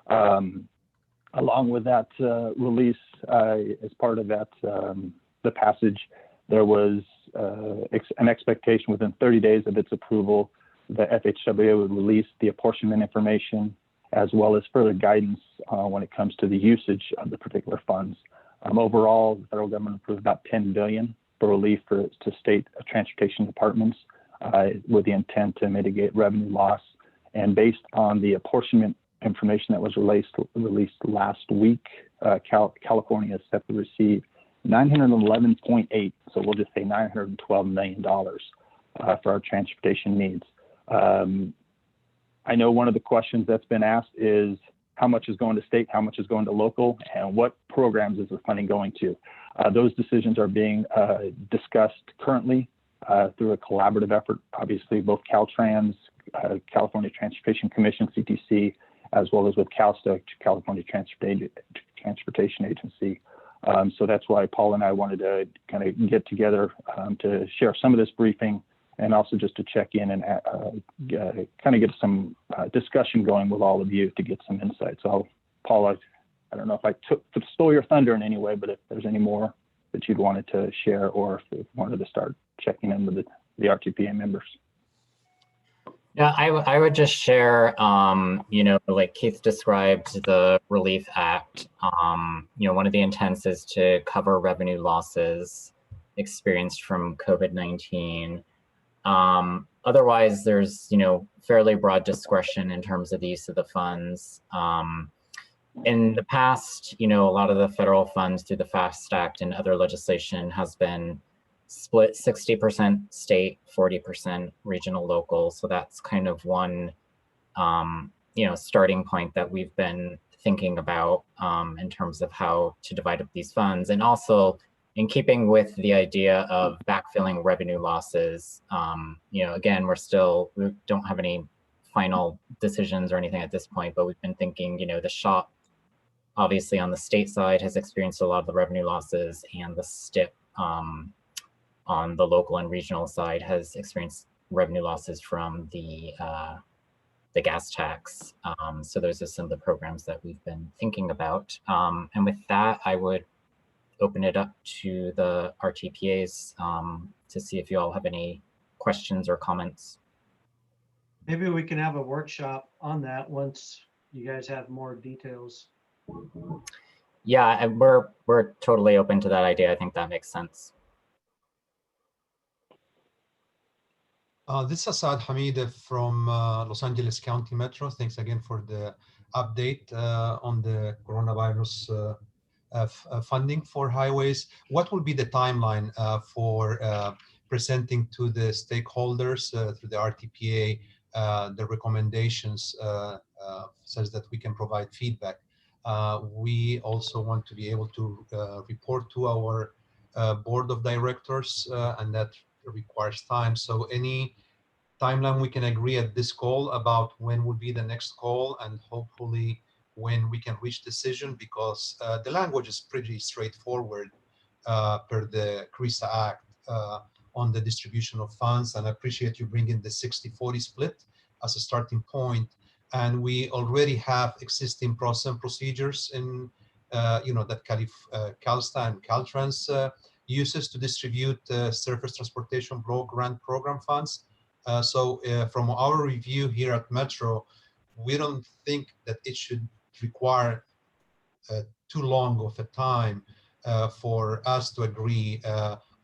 Along with that release, as part of that, the passage, there was an expectation within 30 days of its approval, the FHWA would release the apportionment information as well as further guidance when it comes to the usage of the particular funds. Overall, the federal government approved about $10 billion for relief to state transportation departments with the intent to mitigate revenue loss. And based on the apportionment information that was released last week, California is set to receive $911.8, so we'll just say $912 million for our transportation needs. I know one of the questions that's been asked is how much is going to state, how much is going to local, and what programs is the funding going to? Those decisions are being discussed currently through a collaborative effort. Obviously, both Caltrans, California Transportation Commission, CTC, as well as with CalSTA, California Transportation Agency. So that's why Paul and I wanted to kind of get together to share some of this briefing and also just to check in and kind of get some discussion going with all of you to get some insights. So Paul, I don't know if I stole your thunder in any way, but if there's any more that you'd wanted to share or if you wanted to start. checking in with the RTPA members. Yeah, I would just share, like Keith described the Relief Act. One of the intents is to cover revenue losses experienced from COVID-19. Otherwise, there's, fairly broad discretion in terms of the use of the funds. In the past, a lot of the federal funds through the FAST Act and other legislation has been split 60% state, 40% regional local. So that's kind of one, starting point that we've been thinking about in terms of how to divide up these funds. And also in keeping with the idea of backfilling revenue losses, again, we don't have any final decisions or anything at this point, but we've been thinking, the SHOP, obviously on the state side, has experienced a lot of the revenue losses, and the STIP on the local and regional side has experienced revenue losses from the gas tax. So those are some of the programs that we've been thinking about. And with that, I would open it up to the RTPAs to see if you all have any questions or comments. Maybe we can have a workshop on that once you guys have more details. Yeah, and we're totally open to that idea. I think that makes sense. This is Asad Hamid from Los Angeles County Metro. Thanks again for the update on the coronavirus funding for highways. What will be the timeline for presenting to the stakeholders through the RTPA the recommendations such that we can provide feedback? We also want to be able to report to our board of directors, and that requires time. So any timeline we can agree at this call about when would be the next call, and hopefully when we can reach decision, because the language is pretty straightforward per the CRISA Act on the distribution of funds. And I appreciate you bringing the 60-40 split as a starting point. And we already have existing process and procedures in, that CalSTA and Caltrans uses to distribute surface transportation block grant program funds. So from our review here at Metro, we don't think that it should require too long of a time for us to agree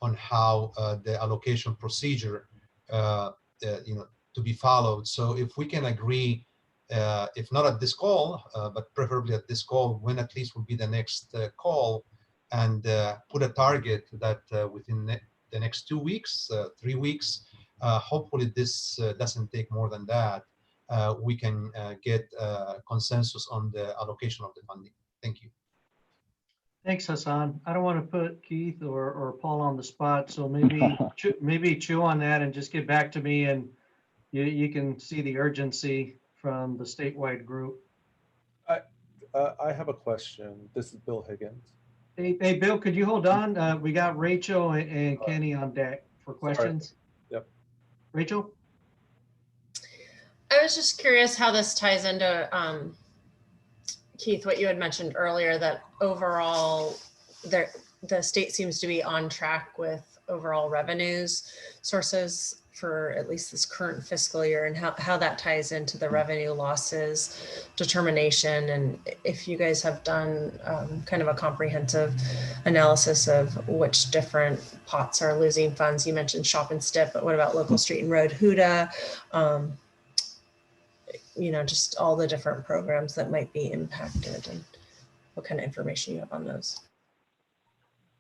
on how the allocation procedure, to be followed. So if we can agree, if not at this call, but preferably at this call, when at least will be the next call, and put a target that within the next 2 weeks, 3 weeks, hopefully this doesn't take more than that, we can get consensus on the allocation of the funding. Thank you. Thanks, Hassan. I don't want to put Keith or Paul on the spot, so maybe chew on that and just get back to me, and you can see the urgency from the statewide group. I have a question. This is Bill Higgins. Hey, Bill, could you hold on? We got Rachel and Kenny on deck for questions. Sorry. Yep. Rachel? I was just curious how this ties into, Keith, what you had mentioned earlier, that overall the state seems to be on track with overall revenues sources for at least this current fiscal year, and how that ties into the revenue losses determination, and if you guys have done kind of a comprehensive analysis of which different pots are losing funds. You mentioned SHOP and STIP, but what about local street and road, HUDA? Just all the different programs that might be impacted, and what kind of information you have on those.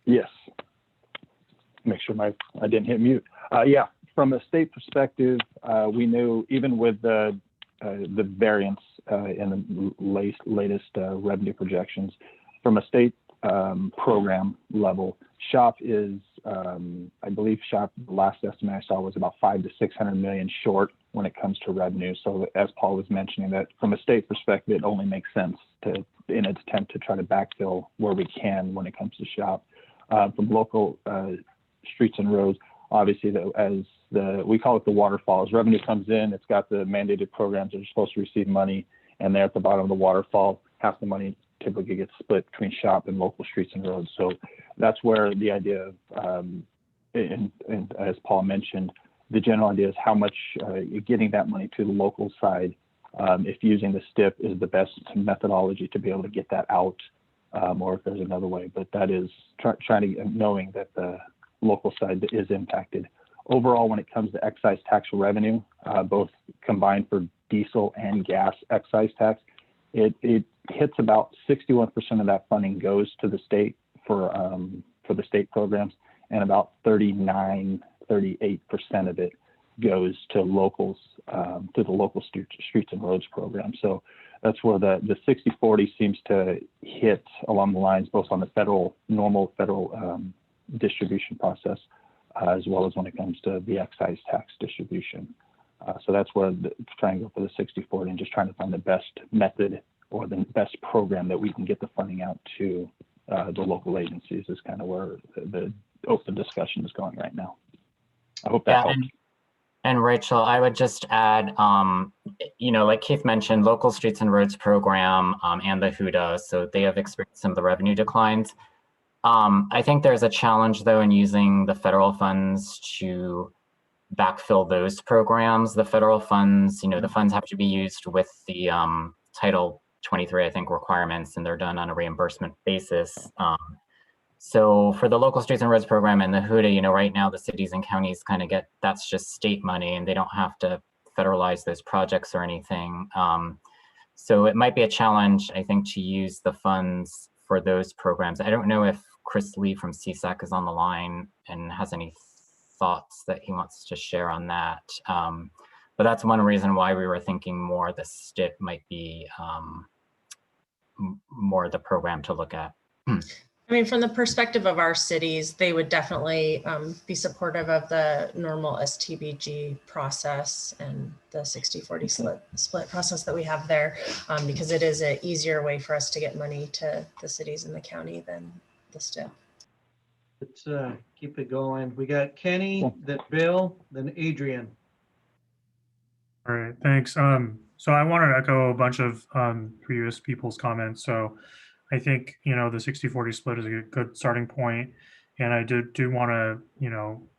Yes. Make sure I didn't hit mute. Yeah, from a state perspective, we knew even with the variance in the latest revenue projections, from a state program level, SHOP is, I believe SHOP, the last estimate I saw was about $500 to $600 million short when it comes to revenue. So as Paul was mentioning, that from a state perspective, it only makes sense in an attempt to try to backfill where we can when it comes to SHOP. From local streets and roads, obviously, we call it the waterfall. As revenue comes in, it's got the mandated programs that are supposed to receive money, and there at the bottom of the waterfall, half the money typically gets split between SHOP and local streets and roads. So that's where the idea of and as Paul mentioned, the general idea is how much getting that money to the local side, if using the STIP is the best methodology to be able to get that out, or if there's another way. But that is trying to, knowing that the local side is impacted. Overall, when it comes to excise tax revenue, both combined for diesel and gas excise tax, it hits about 61% of that funding goes to the state for the state programs, and about 38% of it goes to locals, to the local streets and roads program. So that's where the 60-40 seems to hit along the lines, both on the normal federal distribution process, as well as when it comes to the excise tax distribution. So that's where trying to go for the 60-40 and just trying to find the best method or the best program that we can get the funding out to the local agencies is kind of where the open discussion is going right now. I hope that helps. And Rachel, I would just add, like Keith mentioned, local streets and roads program and the HUDA, so they have experienced some of the revenue declines. I think there's a challenge though in using the federal funds to backfill those programs. The federal funds, the funds have to be used with the Title 23, I think, requirements, and they're done on a reimbursement basis. So for the local streets and roads program and the HUDA, right now the cities and counties kind of that's just state money and they don't have to federalize those projects or anything. So it might be a challenge, I think, to use the funds for those programs. I don't know if Chris Lee from CSAC is on the line and has any thoughts that he wants to share on that. But that's one reason why we were thinking more the STIP might be more the program to look at. I mean, from the perspective of our cities, they would definitely be supportive of the normal STBG process and the 60-40 split process that we have there, because it is an easier way for us to get money to the cities and the county than the STIP. Let's keep it going. We got Kenny, then Bill, then Adrian. All right, thanks. So I wanted to echo a bunch of previous people's comments. So I think, the 60-40 split is a good starting point. And I do want to,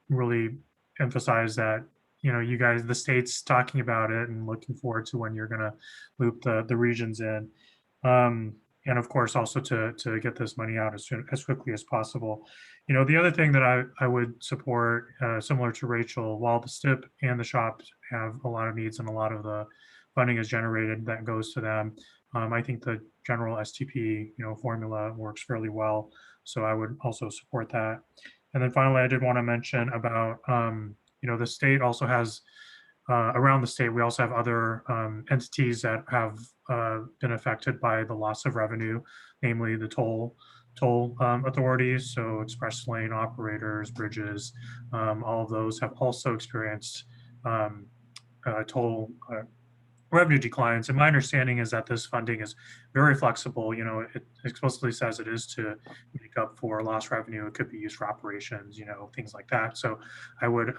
really emphasize that, you guys, the state's talking about it and looking forward to when you're going to loop the regions in. And of course, also to get this money out as quickly as possible. The other thing that I would support, similar to Rachel, while the STIP and the shops have a lot of needs and a lot of the funding is generated that goes to them, I think the general STP, formula works fairly well. So I would also support that. And then finally, I did want to mention about, the state also has, around the state, we also have other entities that have been affected by the loss of revenue, namely the toll authorities. So express lane operators, bridges, all of those have also experienced toll revenue declines. And my understanding is that this funding is very flexible. It explicitly says it is to make up for lost revenue. It could be used for operations, things like that. So I would,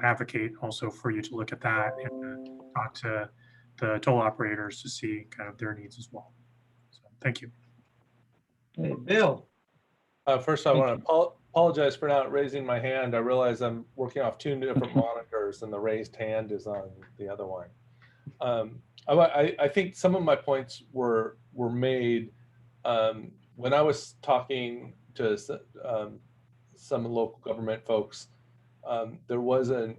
advocate also for you to look at that and talk to the toll operators to see kind of their needs as well. So thank you. Hey, Bill. First, I want to apologize for not raising my hand. I realize I'm working off two different monitors and the raised hand is on the other one. I think some of my points were made when I was talking to some local government folks. There was a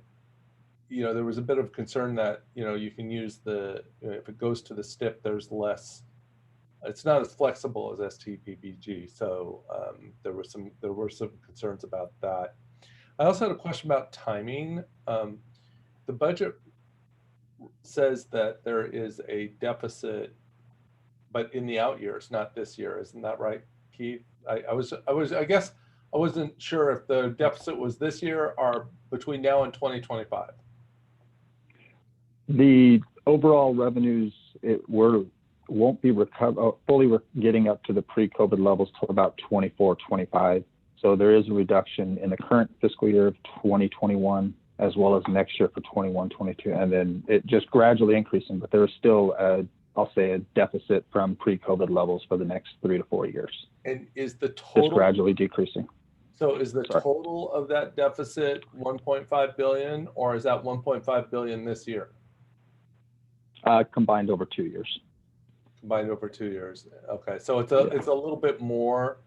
bit of concern that you can use if it goes to the STIP, there's less. It's not as flexible as STPBG, so there were some concerns about that. I also had a question about timing. The budget says that there is a deficit, but in the out years, not this year. Isn't that right, Keith? I guess I wasn't sure if the deficit was this year or between now and 2025. The overall revenues won't be fully getting up to the pre-COVID levels till about 24, 25. So there is a reduction in the current fiscal year of 2021, as well as next year for 21, 22, and then it just gradually increasing. But there is still, I'll say, a deficit from pre-COVID levels for the next 3 to 4 years. And is the total just gradually decreasing? So is the total of that deficit 1.5 billion, or is that 1.5 billion this year? Combined over 2 years. Combined over 2 years. Okay, so it's a little bit more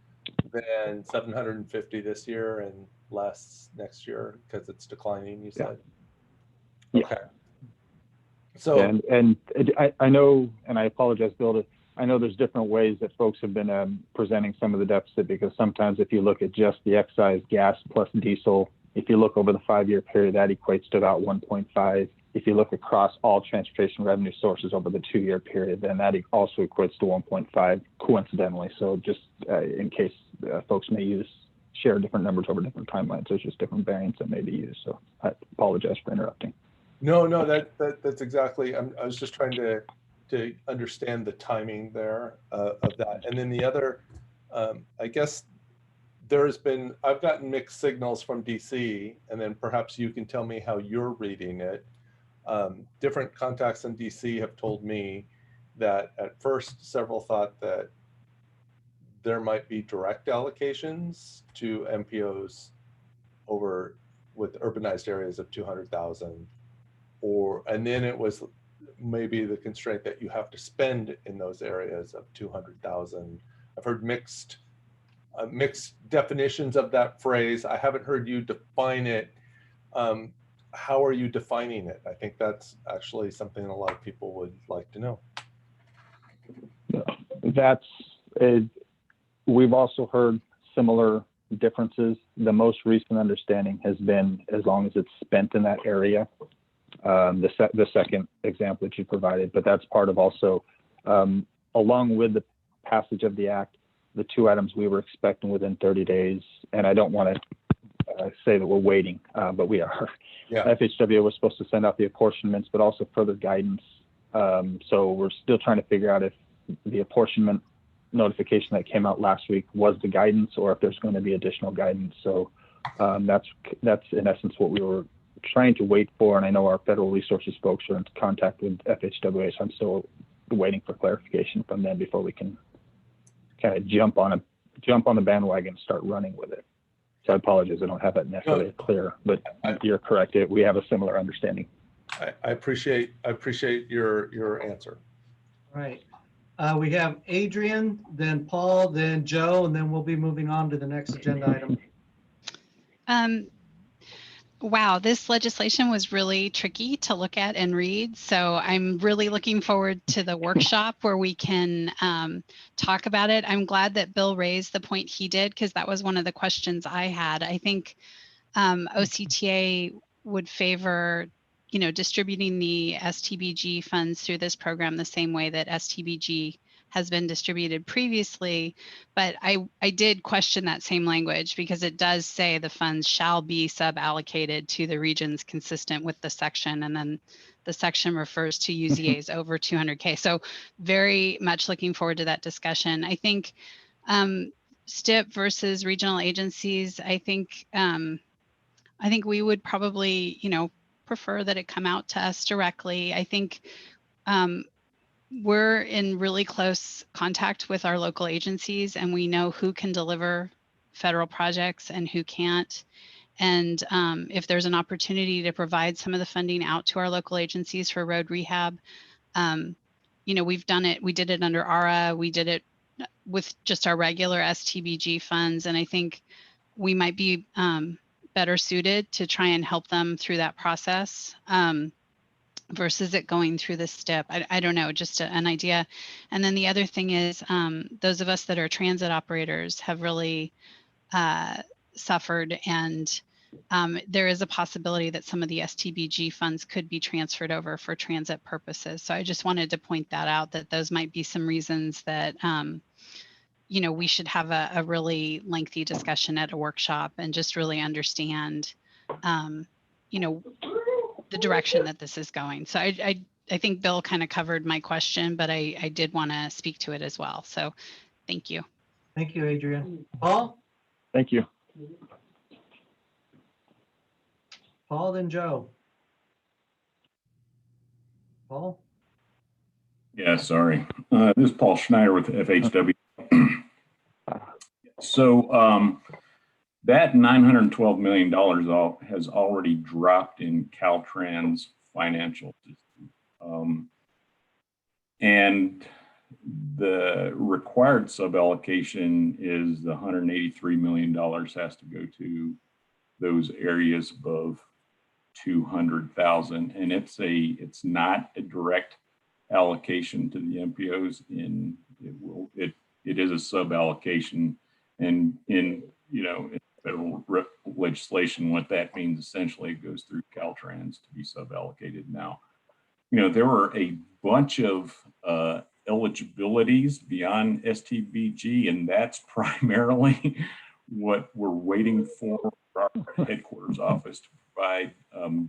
than 750 this year and less next year because it's declining, you said? Yeah. Okay. So I know, and I apologize, Bill, I know there's different ways that folks have been presenting some of the deficit, because sometimes if you look at just the excise gas plus diesel, if you look over the 5-year period, that equates to about 1.5. If you look across all transportation revenue sources over the 2-year period, then that also equates to 1.5 coincidentally. So just in case folks may share different numbers over different timelines, there's just different variants that may be used. So I apologize for interrupting. No, that's exactly. I was just trying to understand the timing there of that. And then the other, I guess I've gotten mixed signals from DC, and then perhaps you can tell me how you're reading it. Different contacts in DC have told me that at first several thought that there might be direct allocations to MPOs with urbanized areas of 200,000, and then it was maybe the constraint that you have to spend in those areas of 200,000. I've heard mixed definitions of that phrase. I haven't heard you define it. How are you defining it? I think that's actually something a lot of people would like to know. We've also heard similar differences. The most recent understanding has been as long as it's spent in that area. The second example that you provided, but that's part of also, along with the passage of the act, the 2 items we were expecting within 30 days, and I don't want to say that we're waiting, but we are. Yeah. FHWA was supposed to send out the apportionments, but also further guidance. So we're still trying to figure out if the apportionment notification that came out last week was the guidance, or if there's going to be additional guidance. So that's in essence what we were trying to wait for. And I know our federal resources folks are in contact with FHWA, so I'm still waiting for clarification from them before we can kind of jump on the bandwagon and start running with it. So I apologize, I don't have that necessarily clear, but you're correct. We have a similar understanding. I appreciate your answer. All right. We have Adrian, then Paul, then Joe, and then we'll be moving on to the next agenda item. Wow, this legislation was really tricky to look at and read. So I'm really looking forward to the workshop where we can talk about it. I'm glad that Bill raised the point he did, because that was one of the questions I had. I think OCTA would favor, distributing the STBG funds through this program the same way that STBG has been distributed previously, but I did question that same language, because it does say the funds shall be sub-allocated to the regions consistent with the section, and then the section refers to UZAs over 200K. So very much looking forward to that discussion. I think STIP versus regional agencies, I think we would probably, prefer that it come out to us directly. I think we're in really close contact with our local agencies, and we know who can deliver federal projects and who can't. And if there's an opportunity to provide some of the funding out to our local agencies for road rehab, we've done it. We did it under ARA. We did it with just our regular STBG funds. And I think we might be better suited to try and help them through that process. Versus it going through the STIP. I don't know, just an idea. And then the other thing is those of us that are transit operators have really suffered, and there is a possibility that some of the STBG funds could be transferred over for transit purposes. So I just wanted to point that out, that those might be some reasons that we should have a really lengthy discussion at a workshop and just really understand the direction that this is going. So I think Bill kind of covered my question, but I did want to speak to it as well. So thank you. Thank you, Adrian. Paul? Thank you. Paul, then Joe. Paul? Yeah, sorry. This is Paul Schneider with FHW. So That $912 million has already dropped in Caltrans financial system. And the required sub-allocation is the $183 million has to go to those areas above 200,000. And it's not a direct allocation to the MPOs. It is a sub-allocation, and in federal legislation, what that means essentially, it goes through Caltrans to be sub-allocated. Now, there were a bunch of eligibilities beyond STBG, and that's primarily what we're waiting for our headquarters office to provide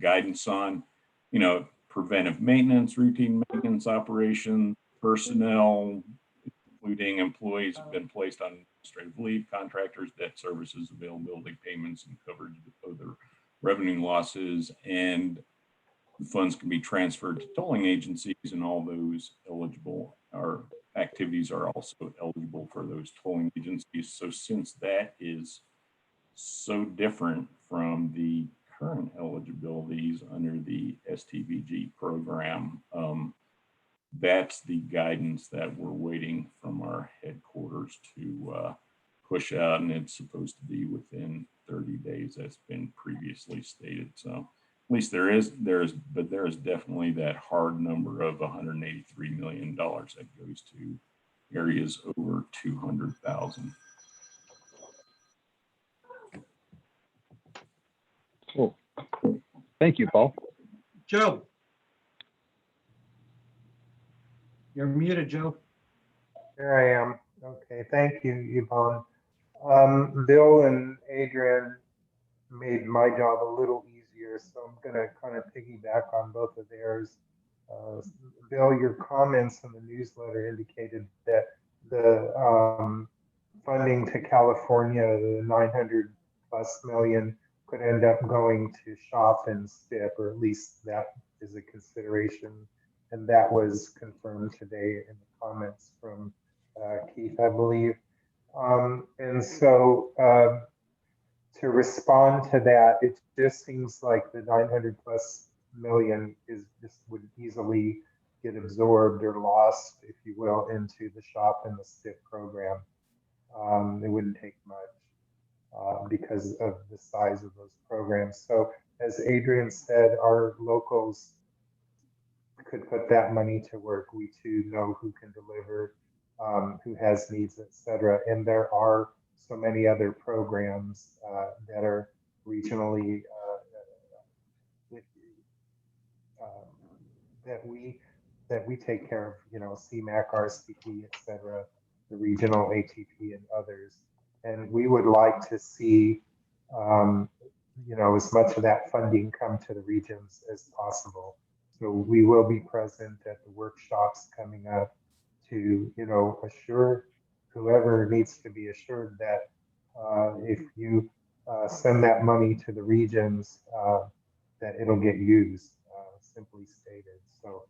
guidance on, preventive maintenance, routine maintenance operations, personnel, including employees who've been placed on administrative leave, contractors, debt services, availability payments, and coverage of other revenue losses. And the funds can be transferred to tolling agencies, and all those eligible activities are also eligible for those tolling agencies. So since that is so different from the current eligibilities under the STBG program, that's the guidance that we're waiting from our headquarters to push out, and it's supposed to be within 30 days. That's been previously stated. So at least there is definitely that hard number of $183 million that goes to areas over 200,000. Cool. Thank you, Paul. Joe. You're muted, Joe. Here I am. Okay, thank you, Yvonne. Bill and Adrian made my job a little easier, so I'm going to kind of piggyback on both of theirs. Bill, your comments in the newsletter indicated that the funding to California, the 900+ million, could end up going to SHOP and STIP, or at least that is a consideration. And that was confirmed today in the comments from Keith, I believe. And so to respond to that, it just seems like the 900+ million would easily get absorbed or lost, if you will, into the SHOP and the STIP program. It wouldn't take much because of the size of those programs. So as Adrian said, our locals could put that money to work. We too know who can deliver, who has needs, etc. And there are so many other programs that are regionally that we take care of, CMAC, RCP, etc., the regional ATP and others. And we would like to see, as much of that funding come to the regions as possible. So we will be present at the workshops coming up to, assure whoever needs to be assured that if you send that money to the regions, that it'll get used, simply stated. So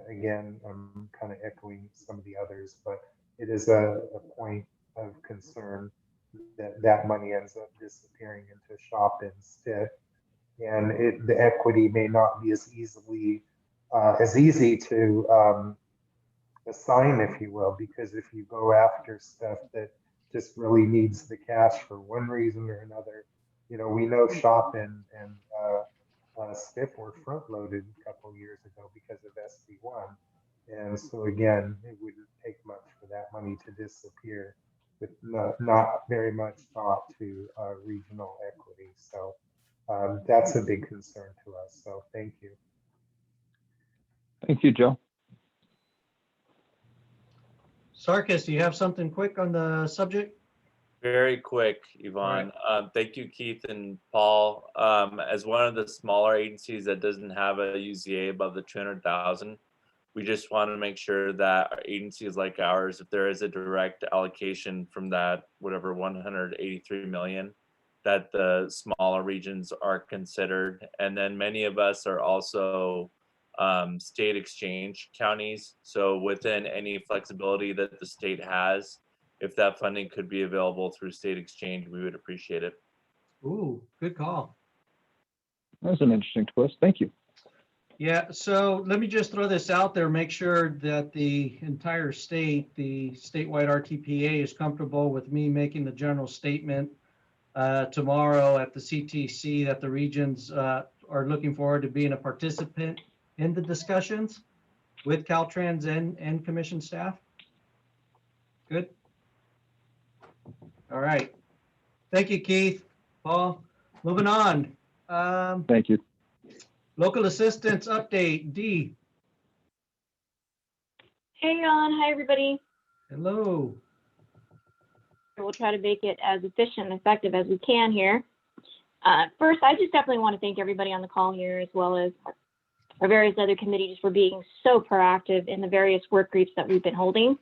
again, I'm kind of echoing some of the others, but it is a point of concern that that money ends up disappearing into SHOP and STIP. And the equity may not be as easy to assign, if you will, because if you go after stuff that just really needs the cash for one reason or another, we know SHOP and STIP were front loaded a couple years ago because of SB1. And so again, it wouldn't take much for that money to disappear with not very much thought to regional equity. So that's a big concern to us. So thank you. Thank you, Joe. Sarkis, do you have something quick on the subject? Very quick, Yvonne. Thank you, Keith and Paul. As one of the smaller agencies that doesn't have a UZA above the 200,000, we just want to make sure that our agencies like ours, if there is a direct allocation from that, whatever, 183 million, that the smaller regions are considered. And then many of us are also state exchange counties. So within any flexibility that the state has, if that funding could be available through state exchange, we would appreciate it. Ooh, good call. That's an interesting twist. Thank you. Yeah, so let me just throw this out there, make sure that the entire state, the statewide RTPA is comfortable with me making the general statement tomorrow at the CTC that the regions are looking forward to being a participant in the discussions with Caltrans and commission staff. Good. All right. Thank you, Keith. Paul, moving on. Thank you. Local assistance update, Dee. Hey, on. Hi, everybody. Hello. We'll try to make it as efficient and effective as we can here. First, I just definitely want to thank everybody on the call here, as well as our various other committees, for being so proactive in the various work groups that we've been holding.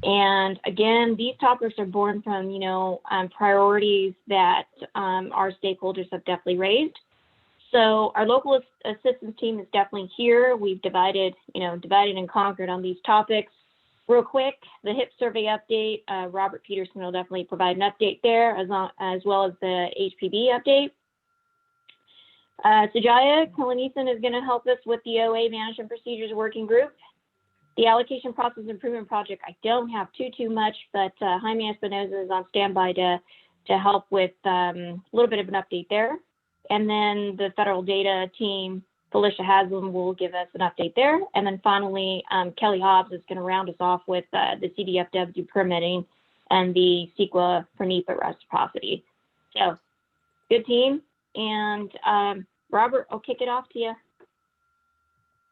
And again, these topics are born from, priorities that our stakeholders have definitely raised. So our local assistance team is definitely here. We've divided and conquered on these topics. Real quick, the HIP survey update, Robert Peterson will definitely provide an update there, as well as the HPB update. Sujaya Kalanesan is going to help us with the OA Management Procedures Working Group. The Allocation Process Improvement Project, I don't have too much, but Jaime Espinoza is on standby to help with a little bit of an update there. And then the federal data team, Felicia Haslam, will give us an update there. And then finally, Kelly Hobbs is going to round us off with the CDFW permitting and the CEQA for NEPA reciprocity. So good team. And Robert, I'll kick it off to you.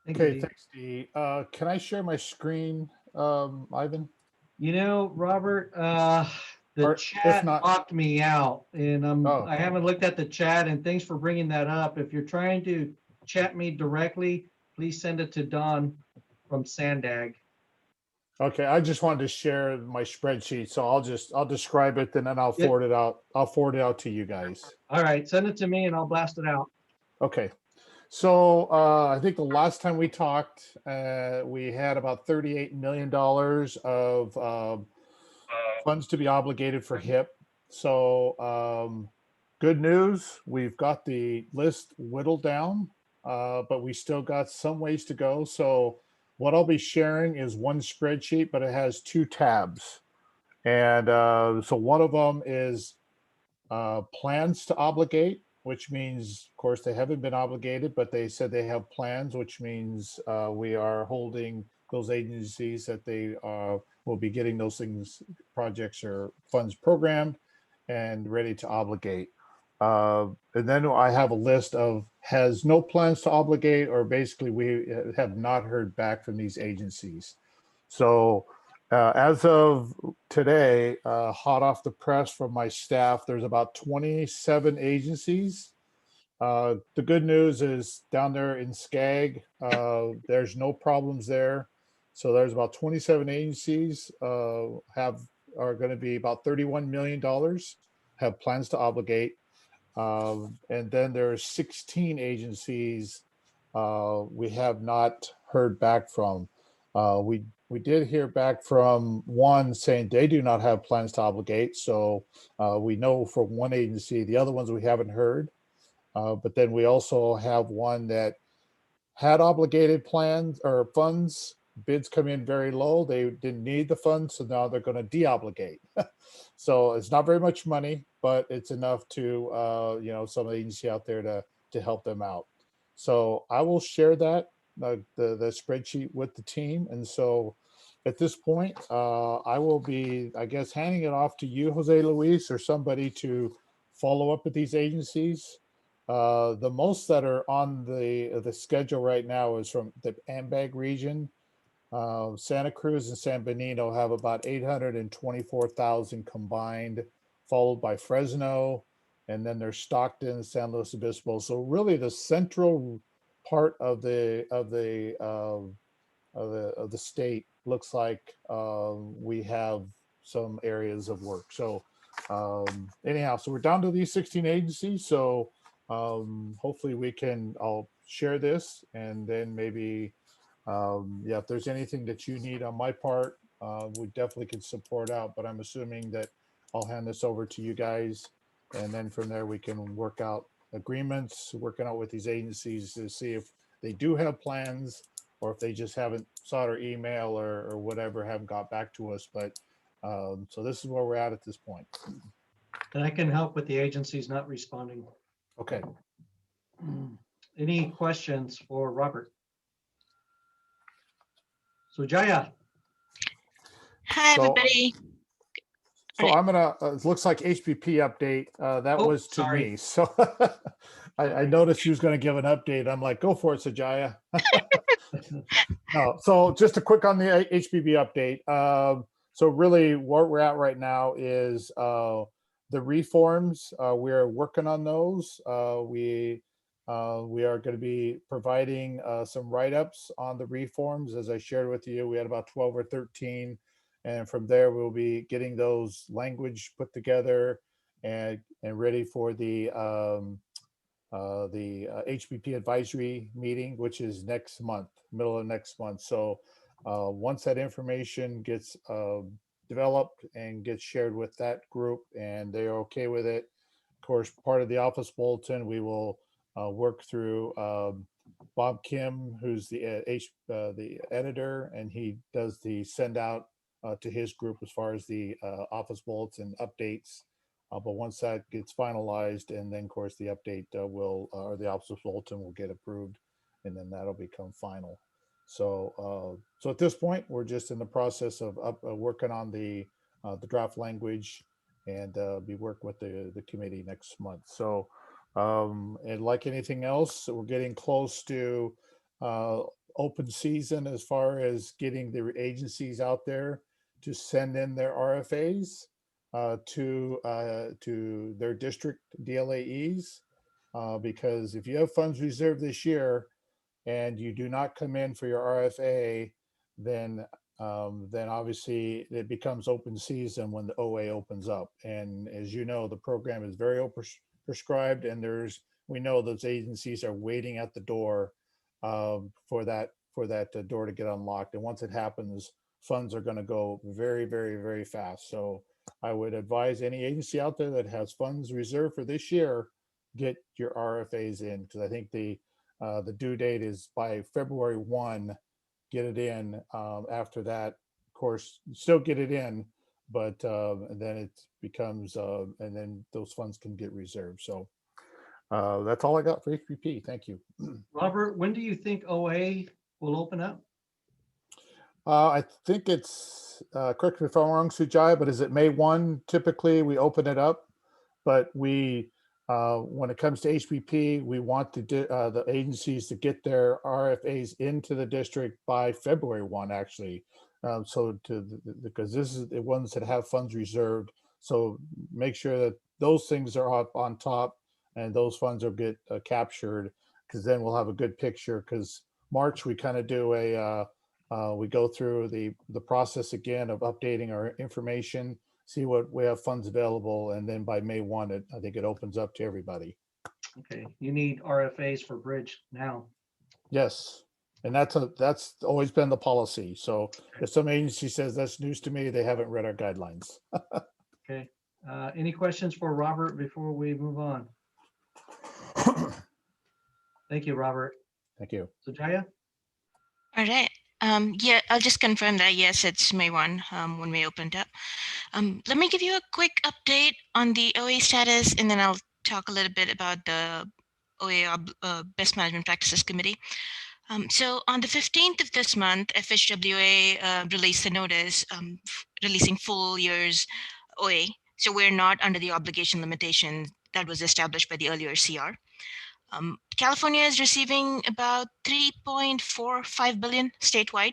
Okay, thanks, Dee. Can I share my screen, Ivan? Robert, the chat locked me out, and I haven't looked at the chat, and thanks for bringing that up. If you're trying to chat me directly, please send it to Don from Sandag. Okay, I just wanted to share my spreadsheet, so I'll describe it and then I'll forward it out. I'll forward it out to you guys. All right, send it to me and I'll blast it out. Okay. So I think the last time we talked, we had about $38 million of funds to be obligated for HIP. So good news, we've got the list whittled down, but we still got some ways to go. So what I'll be sharing is one spreadsheet, but it has two tabs. And so one of them is plans to obligate, which means, of course, they haven't been obligated, but they said they have plans, which means we are holding those agencies that they will be getting those things, projects or funds programmed and ready to obligate. And then I have a list of has no plans to obligate, or basically we have not heard back from these agencies. So as of today, hot off the press from my staff, there's about 27 agencies. The good news is down there in Skag, there's no problems there. So there's about 27 agencies are going to be about $31 million, have plans to obligate. And then there's 16 agencies we have not heard back from. We did hear back from one saying they do not have plans to obligate. So we know for one agency, the other ones we haven't heard. But then we also have one that had obligated plans or funds. Bids come in very low. They didn't need the funds, so now they're going to de-obligate. So it's not very much money, but it's enough to, some of the agency out there to help them out. So I will share that, the spreadsheet with the team. And so at this point, I will be, I guess, handing it off to you, Jose Luis, or somebody to follow up with these agencies. The most that are on the schedule right now is from the AMBAG region. Santa Cruz and San Benito have about 824,000 combined, followed by Fresno, and then there's Stockton, San Luis Obispo. So really, the central part of the state looks like we have some areas of work. So anyhow, so we're down to these 16 agencies. So hopefully I'll share this, and then maybe. If there's anything that you need on my part, we definitely can support out, but I'm assuming that I'll hand this over to you guys And then from there, we can work out agreements, working out with these agencies to see if they do have plans or if they just haven't saw our email or whatever, haven't got back to us. But so this is where we're at this point. And I can help with the agencies not responding. Okay. Any questions for Robert? Sujaya. Hi, everybody. So I'm gonna, it looks like HPP update, that Oh, was to sorry. me. So I noticed you was gonna give an update. I'm like, go for it, Sajaya. No, so just a quick on the HPP update. So really where we're at right now is the reforms. We're working on those. We are going to be providing some write-ups on the reforms. As I shared with you, we had about 12 or 13. And from there, we'll be getting those language put together and ready for the HPP advisory meeting, which is next month, middle of next month. So once that information gets developed and gets shared with that group and they're okay with it, of course, part of the office bulletin, we will work through Bob Kim, who's the editor, and he does the send out to his group as far as the office bulletin updates. But once that gets finalized, and then of course the update or the office bulletin will get approved, and then that'll become final. So so at this point, we're just in the process of working on the draft language, and be working with the committee next month. So and like anything else, we're getting close to open season as far as getting the agencies out there to send in their RFAs to their district DLAEs, because if you have funds reserved this year and you do not come in for your RFA, then obviously it becomes open season when the OA opens up. And as you know, the program is very prescribed, and we know those agencies are waiting at the door for that door to get unlocked. And once it happens, funds are going to go very, very, very fast. So I would advise any agency out there that has funds reserved for this year, get your RFAs in, because I think the due date is by February 1. Get it in. After that, of course, still get it in, but and then it becomes and then those funds can get reserved. So that's all I got for HPP. Thank you. Robert, when do you think OA will open up? I think it's, correct me if I'm wrong, Sujai, but is it May 1? Typically, we open it up, but we, when it comes to HPP, we want the agencies to get their RFAs into the district by February 1, actually. Because this is the ones that have funds reserved. So make sure that those things are up on top and those funds will get captured, because then we'll have a good picture. Because March, we kind of do we go through the process again of updating our information, see what we have funds available, and then by May 1, I think it opens up to everybody. Okay, you need RFAs for Bridge now. Yes, and that's always been the policy. So if some agency says that's news to me, they haven't read our guidelines. Okay, any questions for Robert before we move on? Thank you, Robert. Thank you. Sujaya? All right. Yeah, I'll just confirm that, yes, it's May 1 when we opened up. Let me give you a quick update on the OA status, and then I'll talk a little bit about the OA Best Management Practices Committee. So on the 15th of this month, FHWA released a notice releasing full year's OA. So we're not under the obligation limitation that was established by the earlier CR. California is receiving about $3.45 billion statewide,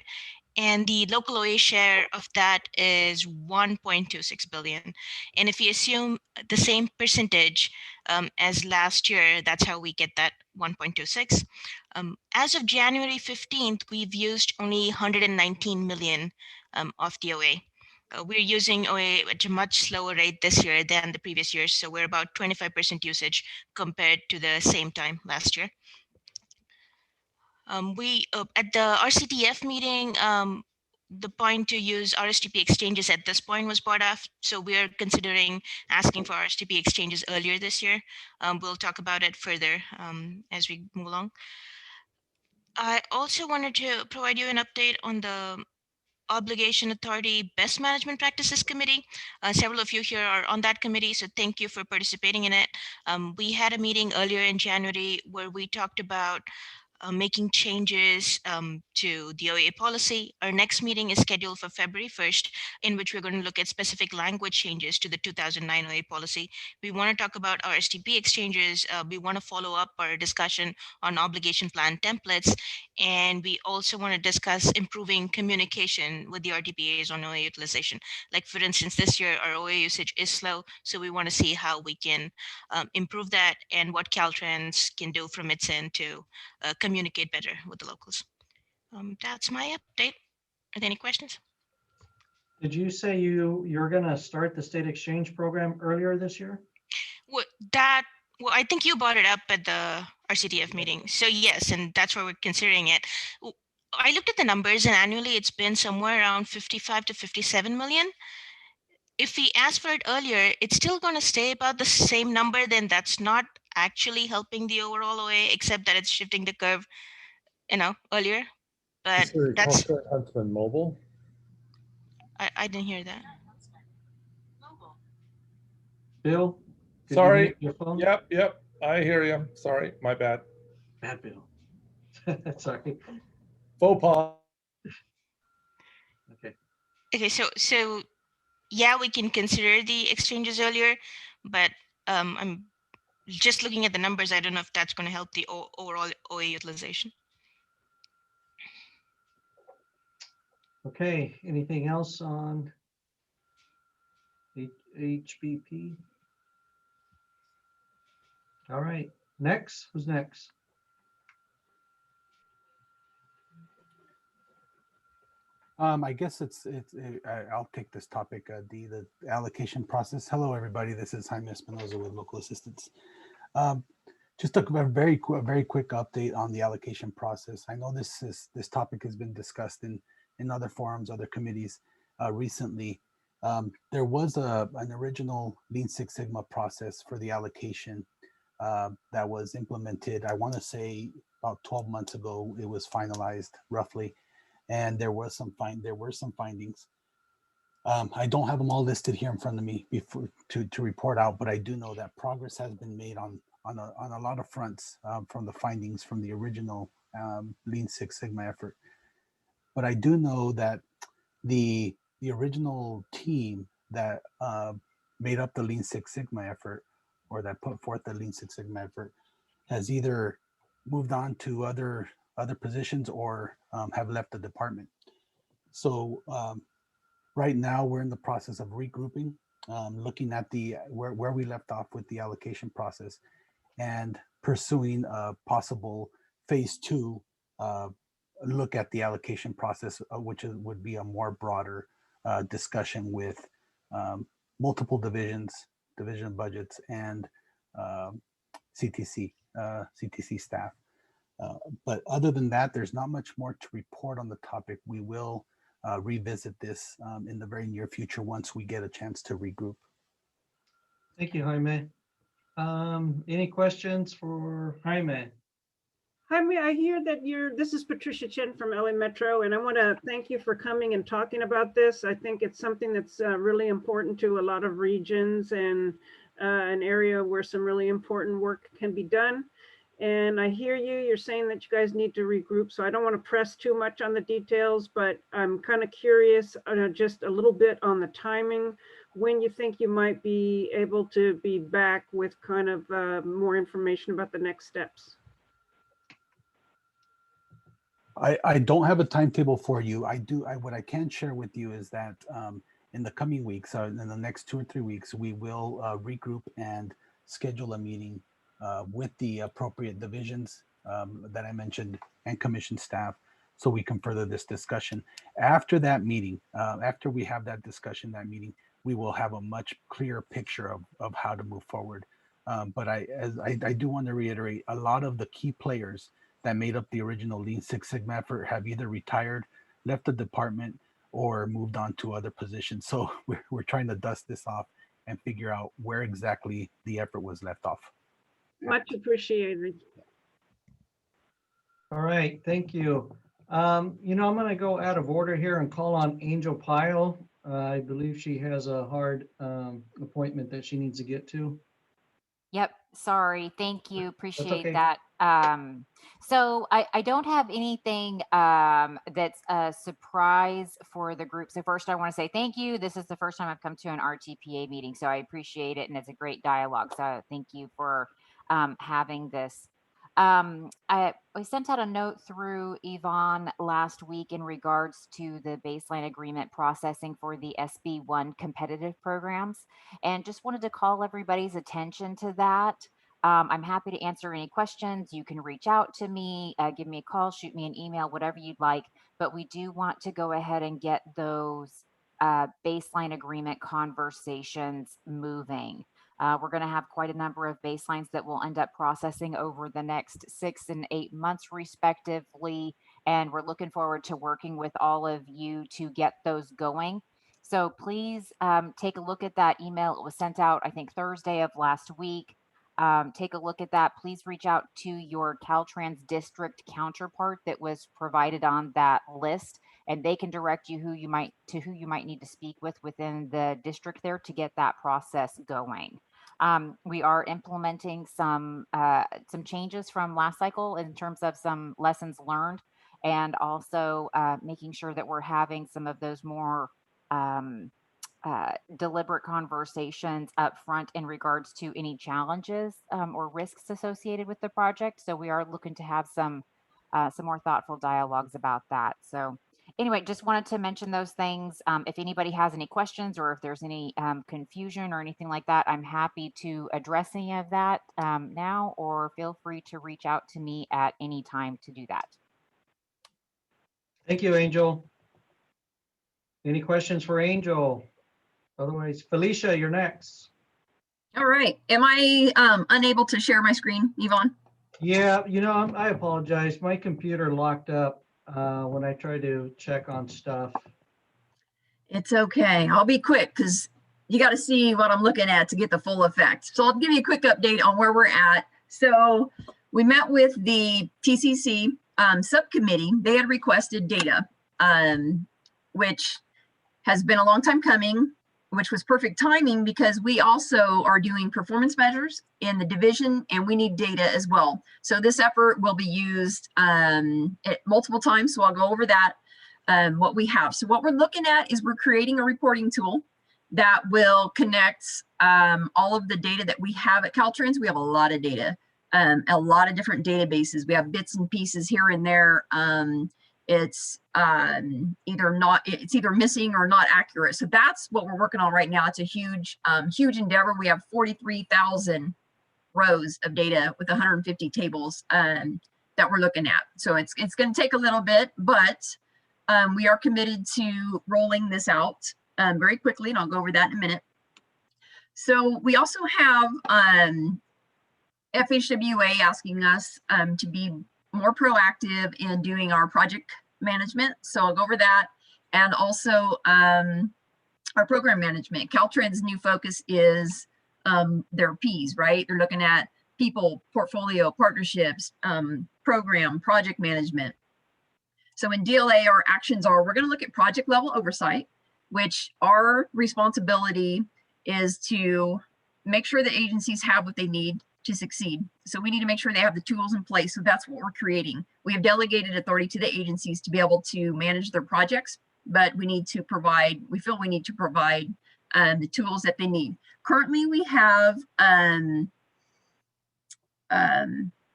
and the local OA share of that is $1.26 billion. And if you assume the same percentage as last year, that's how we get that 1.26. As of January 15th, we've used only 119 million of the OA. We're using OA at a much slower rate this year than the previous years, so we're about 25% usage compared to the same time last year. We at the RCTF meeting, the point to use RSTP exchanges at this point was brought up. So we are considering asking for RSTP exchanges earlier this year. We'll talk about it further as we move along. I also wanted to provide you an update on the Obligation Authority Best Management Practices Committee. Several of you here are on that committee, so thank you for participating in it. We had a meeting earlier in January where we talked about making changes to the OA policy. Our next meeting is scheduled for February 1st, in which we're going to look at specific language changes to the 2009 OA policy. We want to talk about our STP exchanges. We want to follow up our discussion on obligation plan templates. And we also want to discuss improving communication with the RTPAs on OA utilization. Like for instance, this year our OA usage is slow, so we want to see how we can improve that and what Caltrans can do from its end to communicate better with the locals. That's my update. Are there any questions? Did you say you're going to start the state exchange program earlier this year? Well, I think you brought it up at the RCTF meeting. So yes, and that's where we're considering it. I looked at the numbers, and annually it's been somewhere around 55 to 57 million. If we ask for it earlier, it's still going to stay about the same number. Then that's not actually helping the overall OA, except that it's shifting the curve, earlier. But that's Huntsman Mobile. I didn't hear that. Bill? Did you Sorry. mute your phone? Yep. I hear you. Sorry, my bad. Bad Bill. Sorry. Faux pas. Okay, so yeah, we can consider the exchanges earlier, but I'm just looking at the numbers. I don't know if that's going to help the overall OA utilization. Okay, anything else on HBP? All right, next, who's next? I guess I'll take this topic, the allocation process. Hello, everybody. This is Jaime Espinoza with Local Assistance. Just a very quick update on the allocation process. I know this topic has been discussed in other forums, other committees recently. There was an original Lean Six Sigma process for the allocation that was implemented. I want to say about 12 months ago, it was finalized roughly. And there were some findings. I don't have them all listed here in front of me to report out, but I do know that progress has been made on a lot of fronts from the findings from the original Lean Six Sigma effort. But I do know that the original team that made up the Lean Six Sigma effort, or that put forth the Lean Six Sigma effort, has either moved on to other positions or have left the department. So right now we're in the process of regrouping, looking at where we left off with the allocation process and pursuing a possible phase 2 look at the allocation process, which would be a more broader discussion with multiple division budgets and CTC staff. But other than that, there's not much more to report on the topic. We will revisit this in the very near future once we get a chance to regroup. Thank you, Jaime. Any questions for Jaime? Jaime, I hear that this is Patricia Chen from LA Metro, and I want to thank you for coming and talking about this. I think it's something that's really important to a lot of regions and an area where some really important work can be done. And I hear you're saying that you guys need to regroup, so I don't want to press too much on the details, but I'm kind of curious just a little bit on the timing, when you think you might be able to be back with kind of more information about the next steps. I don't have a timetable for you. What I can share with you is that in the coming weeks, in the next 2 or 3 weeks, we will regroup and schedule a meeting with the appropriate divisions that I mentioned and commission staff, so we can further this discussion. After that meeting, after we have that discussion, we will have a much clearer picture of how to move forward. But I do want to reiterate, a lot of the key players that made up the original Lean Six Sigma effort have either retired, left the department, or moved on to other positions. So we're trying to dust this off and figure out where exactly the effort was left off. Much appreciated. All right, thank you. You know, I'm going to go out of order here and call on Angel Pyle. I believe she has a hard appointment that she needs to get to. Yep, sorry. Thank you. That's Appreciate okay. that. So I don't have anything that's a surprise for the group. So first I want to say thank you. This is the first time I've come to an RTPA meeting, so I appreciate it, and it's a great dialogue. So thank you for having this. I sent out a note through Yvonne last week in regards to the baseline agreement processing for the SB1 competitive programs, and just wanted to call everybody's attention to that. I'm happy to answer any questions. You can reach out to me, give me a call, shoot me an email, whatever you'd like. But we do want to go ahead and get those baseline agreement conversations moving. We're going to have quite a number of baselines that we'll end up processing over the next 6 and 8 months, respectively. And we're looking forward to working with all of you to get those going. So please take a look at that email. It was sent out, I think, Thursday of last week. Take a look at that. Please reach out to your Caltrans district counterpart that was provided on that list, and they can direct you who you might need to speak with within the district there to get that process going. We are implementing some changes from last cycle in terms of some lessons learned, and also making sure that we're having some of those more deliberate conversations up front in regards to any challenges or risks associated with the project. So we are looking to have some more thoughtful dialogues about that. So anyway, just wanted to mention those things. If anybody has any questions or if there's any confusion or anything like that, I'm happy to address any of that now, or feel free to reach out to me at any time to do that. Thank you, Angel. Any questions for Angel? Otherwise, Felicia, you're next. All right. Am I unable to share my screen, Yvonne? Yeah, you know, I apologize. My computer locked up when I tried to check on stuff. It's okay. I'll be quick because you got to see what I'm looking at to get the full effect. So I'll give you a quick update on where we're at. So we met with the TCC subcommittee. They had requested data, which has been a long time coming, which was perfect timing because we also are doing performance measures in the division and we need data as well. So this effort will be used multiple times. So I'll go over that, what we have. So what we're looking at is we're creating a reporting tool that will connect all of the data that we have at Caltrans. We have a lot of data, a lot of different databases. We have bits and pieces here and there. It's either missing or not accurate. So that's what we're working on right now. It's a huge endeavor. We have 43,000 rows of data with 150 tables that we're looking at. So it's going to take a little bit, but we are committed to rolling this out very quickly, and I'll go over that in a minute. So we also have FHWA asking us to be more proactive in doing our project management. So I'll go over that. And also our program management. Caltrans' new focus is their P's, right? They're looking at people, portfolio, partnerships, program, project management. So in DLA, our actions are, we're going to look at project level oversight, which our responsibility is to make sure the agencies have what they need to succeed. So we need to make sure they have the tools in place. So that's what we're creating. We have delegated authority to the agencies to be able to manage their projects, but we feel we need to provide the tools that they need. Currently, we have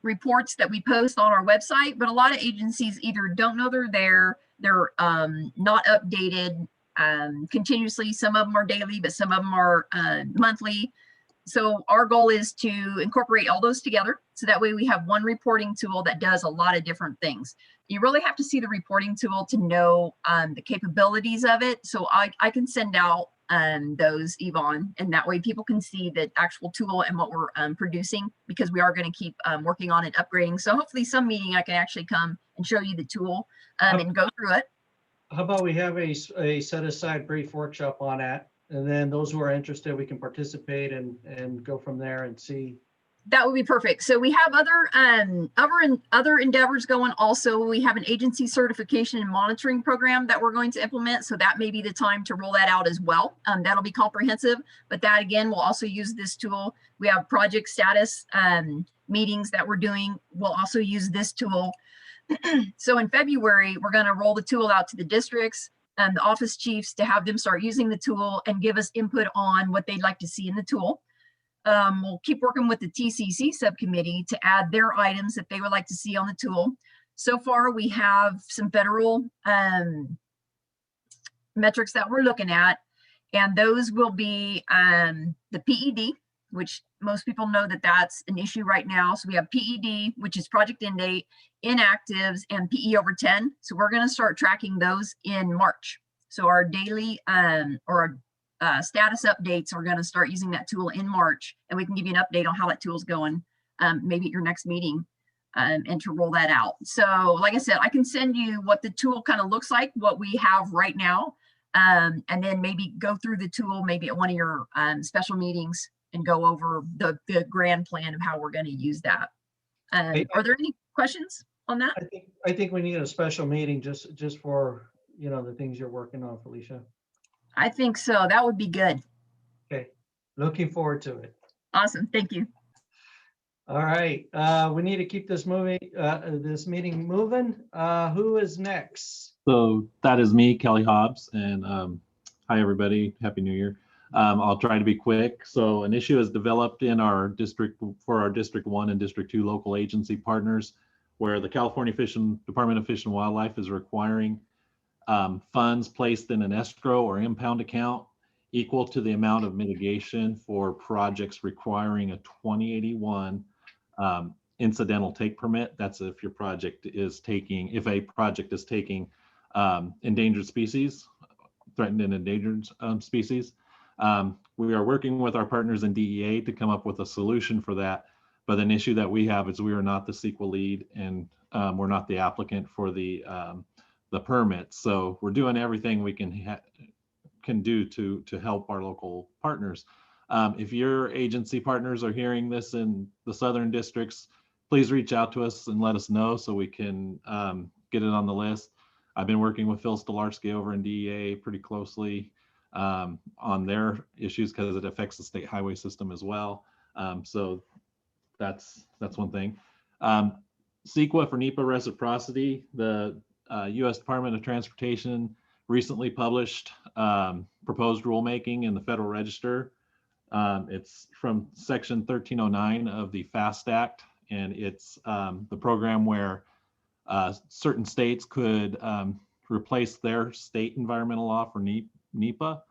reports that we post on our website, but a lot of agencies either don't know they're there, they're not updated continuously. Some of them are daily, but some of them are monthly. So our goal is to incorporate all those together. So that way we have one reporting tool that does a lot of different things. You really have to see the reporting tool to know the capabilities of it. So I can send out those, Yvonne, and that way people can see the actual tool and what we're producing, because we are going to keep working on it, upgrading. So hopefully some meeting I can actually come and show you the tool and go through it. how about we have a set aside brief workshop on that? And then those who are interested, we can participate and go from there and see. That would be perfect. So we have other endeavors going. Also, we have an agency certification and monitoring program that we're going to implement. So that may be the time to roll that out as well. That'll be comprehensive, but that again, we'll also use this tool. We have project status meetings that we're doing. We'll also use this tool. So in February, we're going to roll the tool out to the districts and the office chiefs to have them start using the tool and give us input on what they'd like to see in the tool. We'll keep working with the TCC subcommittee to add their items that they would like to see on the tool. So far, we have some federal metrics that we're looking at, and those will be the PED, which most people know that that's an issue right now. So we have PED, which is project end date, inactives, and PE over 10. So we're going to start tracking those in March. So our daily status updates are going to start using that tool in March, and we can give you an update on how that tool is going, maybe at your next meeting, and to roll that out. So like I said, I can send you what the tool kind of looks like, what we have right now, and then maybe go through the tool maybe at one of your special meetings and go over the grand plan of how we're going to use that. Are there any questions on that? I think we need a special meeting just for, the things you're working on, Felicia. I think so. That would be good. Okay, looking forward to it. Awesome. Thank you. All right, we need to keep this meeting moving. Who is next? So that is me, Kelly Hobbs, and hi everybody. Happy New Year. I'll try to be quick. So an issue is developed in our district for our District 1 and District 2 local agency partners, where the California Department of Fish and Wildlife is requiring funds placed in an escrow or impound account equal to the amount of mitigation for projects requiring a 2081 incidental take permit. That's if a project is taking endangered species, threatened and endangered species. We are working with our partners in DEA to come up with a solution for that. But an issue that we have is we are not the CEQA lead, and we're not the applicant for the permit. So we're doing everything we can do to help our local partners. If your agency partners are hearing this in the southern districts, please reach out to us and let us know so we can get it on the list. I've been working with Phil Stolarski over in DEA pretty closely on their issues because it affects the state highway system as well. So that's one thing. CEQA for NEPA reciprocity, the U.S. Department of Transportation recently published proposed rulemaking in the Federal Register. It's from Section 1309 of the FAST Act, and it's the program where certain states could replace their state environmental law for NEPA.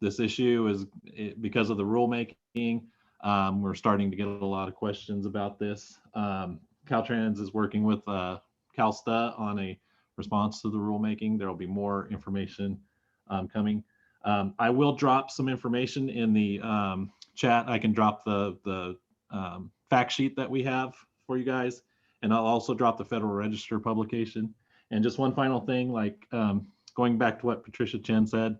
This issue is because of the rulemaking. We're starting to get a lot of questions about this. Caltrans is working with CalSTA on a response to the rulemaking. There will be more information coming. I will drop some information in the chat. I can drop the fact sheet that we have for you guys, and I'll also drop the Federal Register publication. And just one final thing, like going back to what Patricia Chen said,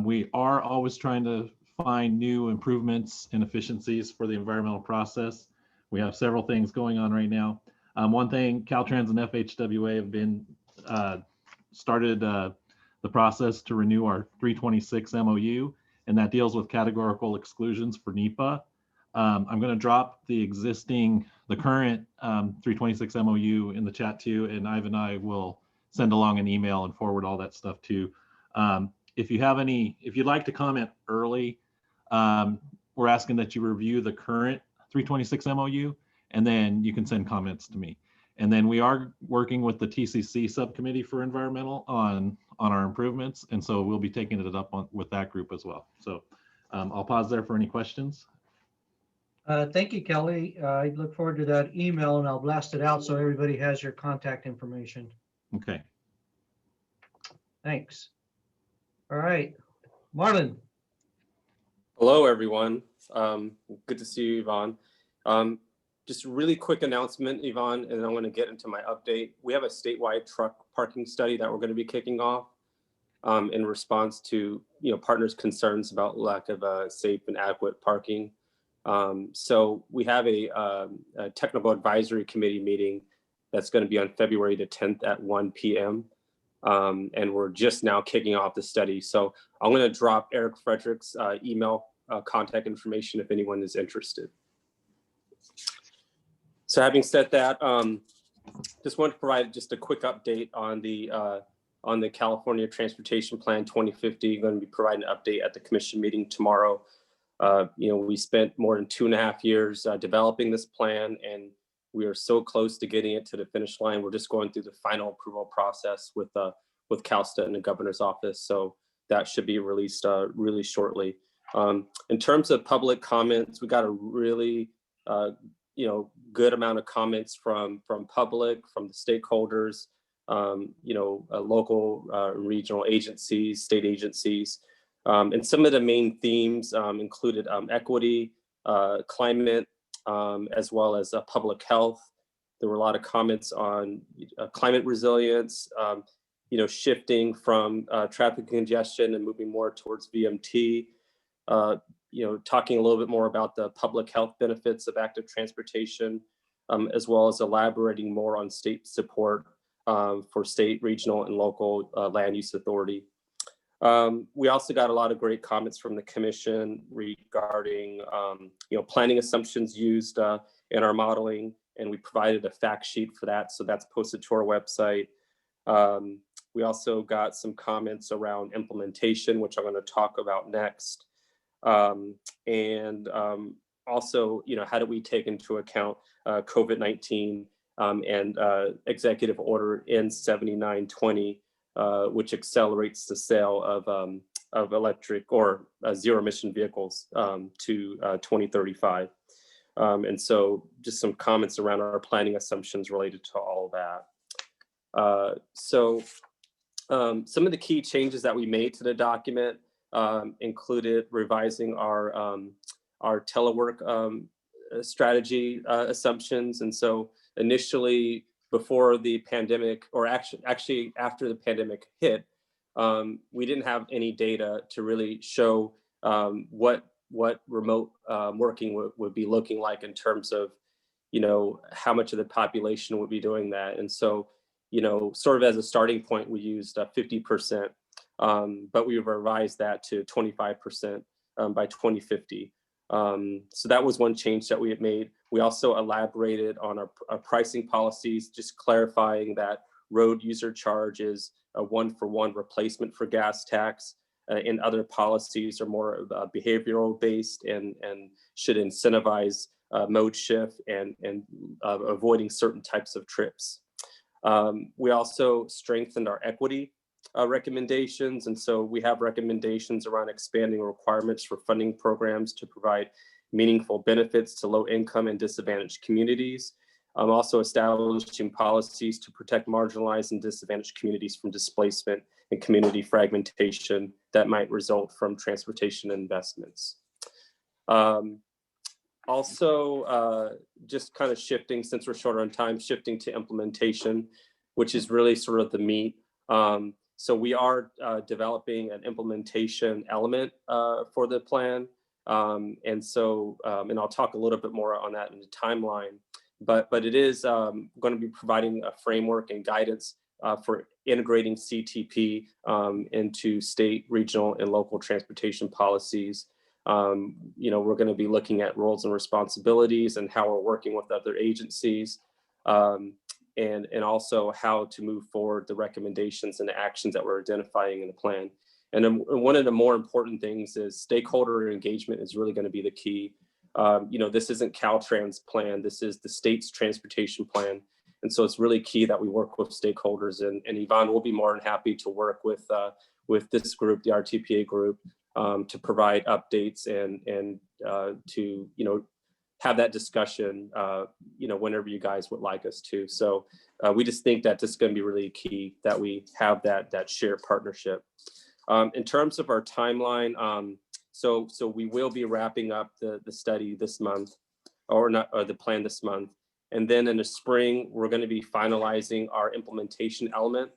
we are always trying to find new improvements and efficiencies for the environmental process. We have several things going on right now. One thing, Caltrans and FHWA have been started the process to renew our 326 MOU, and that deals with categorical exclusions for NEPA. I'm going to drop the current 326 MOU in the chat too, and Ivan and I will send along an email and forward all that stuff too. If you'd like to comment early, we're asking that you review the current 326 MOU, and then you can send comments to me. And then we are working with the TCC subcommittee for environmental on our improvements, and so we'll be taking it up with that group as well. So I'll pause there for any questions. Thank you, Kelly. I look forward to that email, and I'll blast it out so everybody has your contact information. Okay. Thanks. All right, Marlon. Hello, everyone. Good to see you, Yvonne. Just really quick announcement, Yvonne, and then I'm going to get into my update. We have a statewide truck parking study that we're going to be kicking off in response to partners' concerns about lack of safe and adequate parking. So we have a technical advisory committee meeting that's going to be on February the 10th at 1 p.m. And we're just now kicking off the study. So I'm going to drop Eric Frederick's email contact information if anyone is interested. So having said that, just want to provide just a quick update on the California Transportation Plan 2050. I'm going to be providing an update at the commission meeting tomorrow. We spent more than 2.5 years developing this plan, and we are so close to getting it to the finish line. We're just going through the final approval process with CalSTA and the governor's office. So that should be released really shortly. In terms of public comments, we got a really good amount of comments from public, from the stakeholders, local, regional agencies, state agencies. And some of the main themes included equity, climate, as well as public health. There were a lot of comments on climate resilience, shifting from traffic congestion and moving more towards VMT. Talking a little bit more about the public health benefits of active transportation, as well as elaborating more on state support for state, regional, and local land use authority. We also got a lot of great comments from the commission regarding, planning assumptions used in our modeling, and we provided a fact sheet for that, so that's posted to our website. We also got some comments around implementation, which I'm going to talk about next. Also, how do we take into account COVID-19 and Executive Order N7920, which accelerates the sale of electric or zero emission vehicles to 2035. And so just some comments around our planning assumptions related to all of that. Some of the key changes that we made to the document included revising our telework strategy assumptions. And so initially, before the pandemic, or actually after the pandemic hit, we didn't have any data to really show what remote working would be looking like in terms of, how much of the population would be doing that. And so, sort of as a starting point, we used 50%, but we revised that to 25% by 2050. So that was one change that we had made. We also elaborated on our pricing policies, just clarifying that road user charge is a one-for-one replacement for gas tax, and other policies are more behavioral based and should incentivize mode shift and avoiding certain types of trips. We also strengthened our equity recommendations. And so we have recommendations around expanding requirements for funding programs to provide meaningful benefits to low income and disadvantaged communities. Also establishing policies to protect marginalized and disadvantaged communities from displacement and community fragmentation that might result from transportation investments. Just kind of shifting, since we're shorter on time, shifting to implementation, which is really sort of the meat. So we are developing an implementation element for the plan. And I'll talk a little bit more on that in the timeline, but it is going to be providing a framework and guidance for integrating CTP into state, regional, and local transportation policies. We're going to be looking at roles and responsibilities and how we're working with other agencies. And also how to move forward the recommendations and the actions that we're identifying in the plan. And then one of the more important things is stakeholder engagement is really going to be the key. This isn't Caltrans plan, this is the state's transportation plan. And so it's really key that we work with stakeholders, and Yvonne will be more than happy to work with this group, the RTPA group, to provide updates and to, have that discussion, whenever you guys would like us to. So we just think that this is going to be really key that we have that shared partnership. In terms of our timeline, so we will be wrapping up the study this month. or not, or the plan this month. And then in the spring, we're going to be finalizing our implementation element,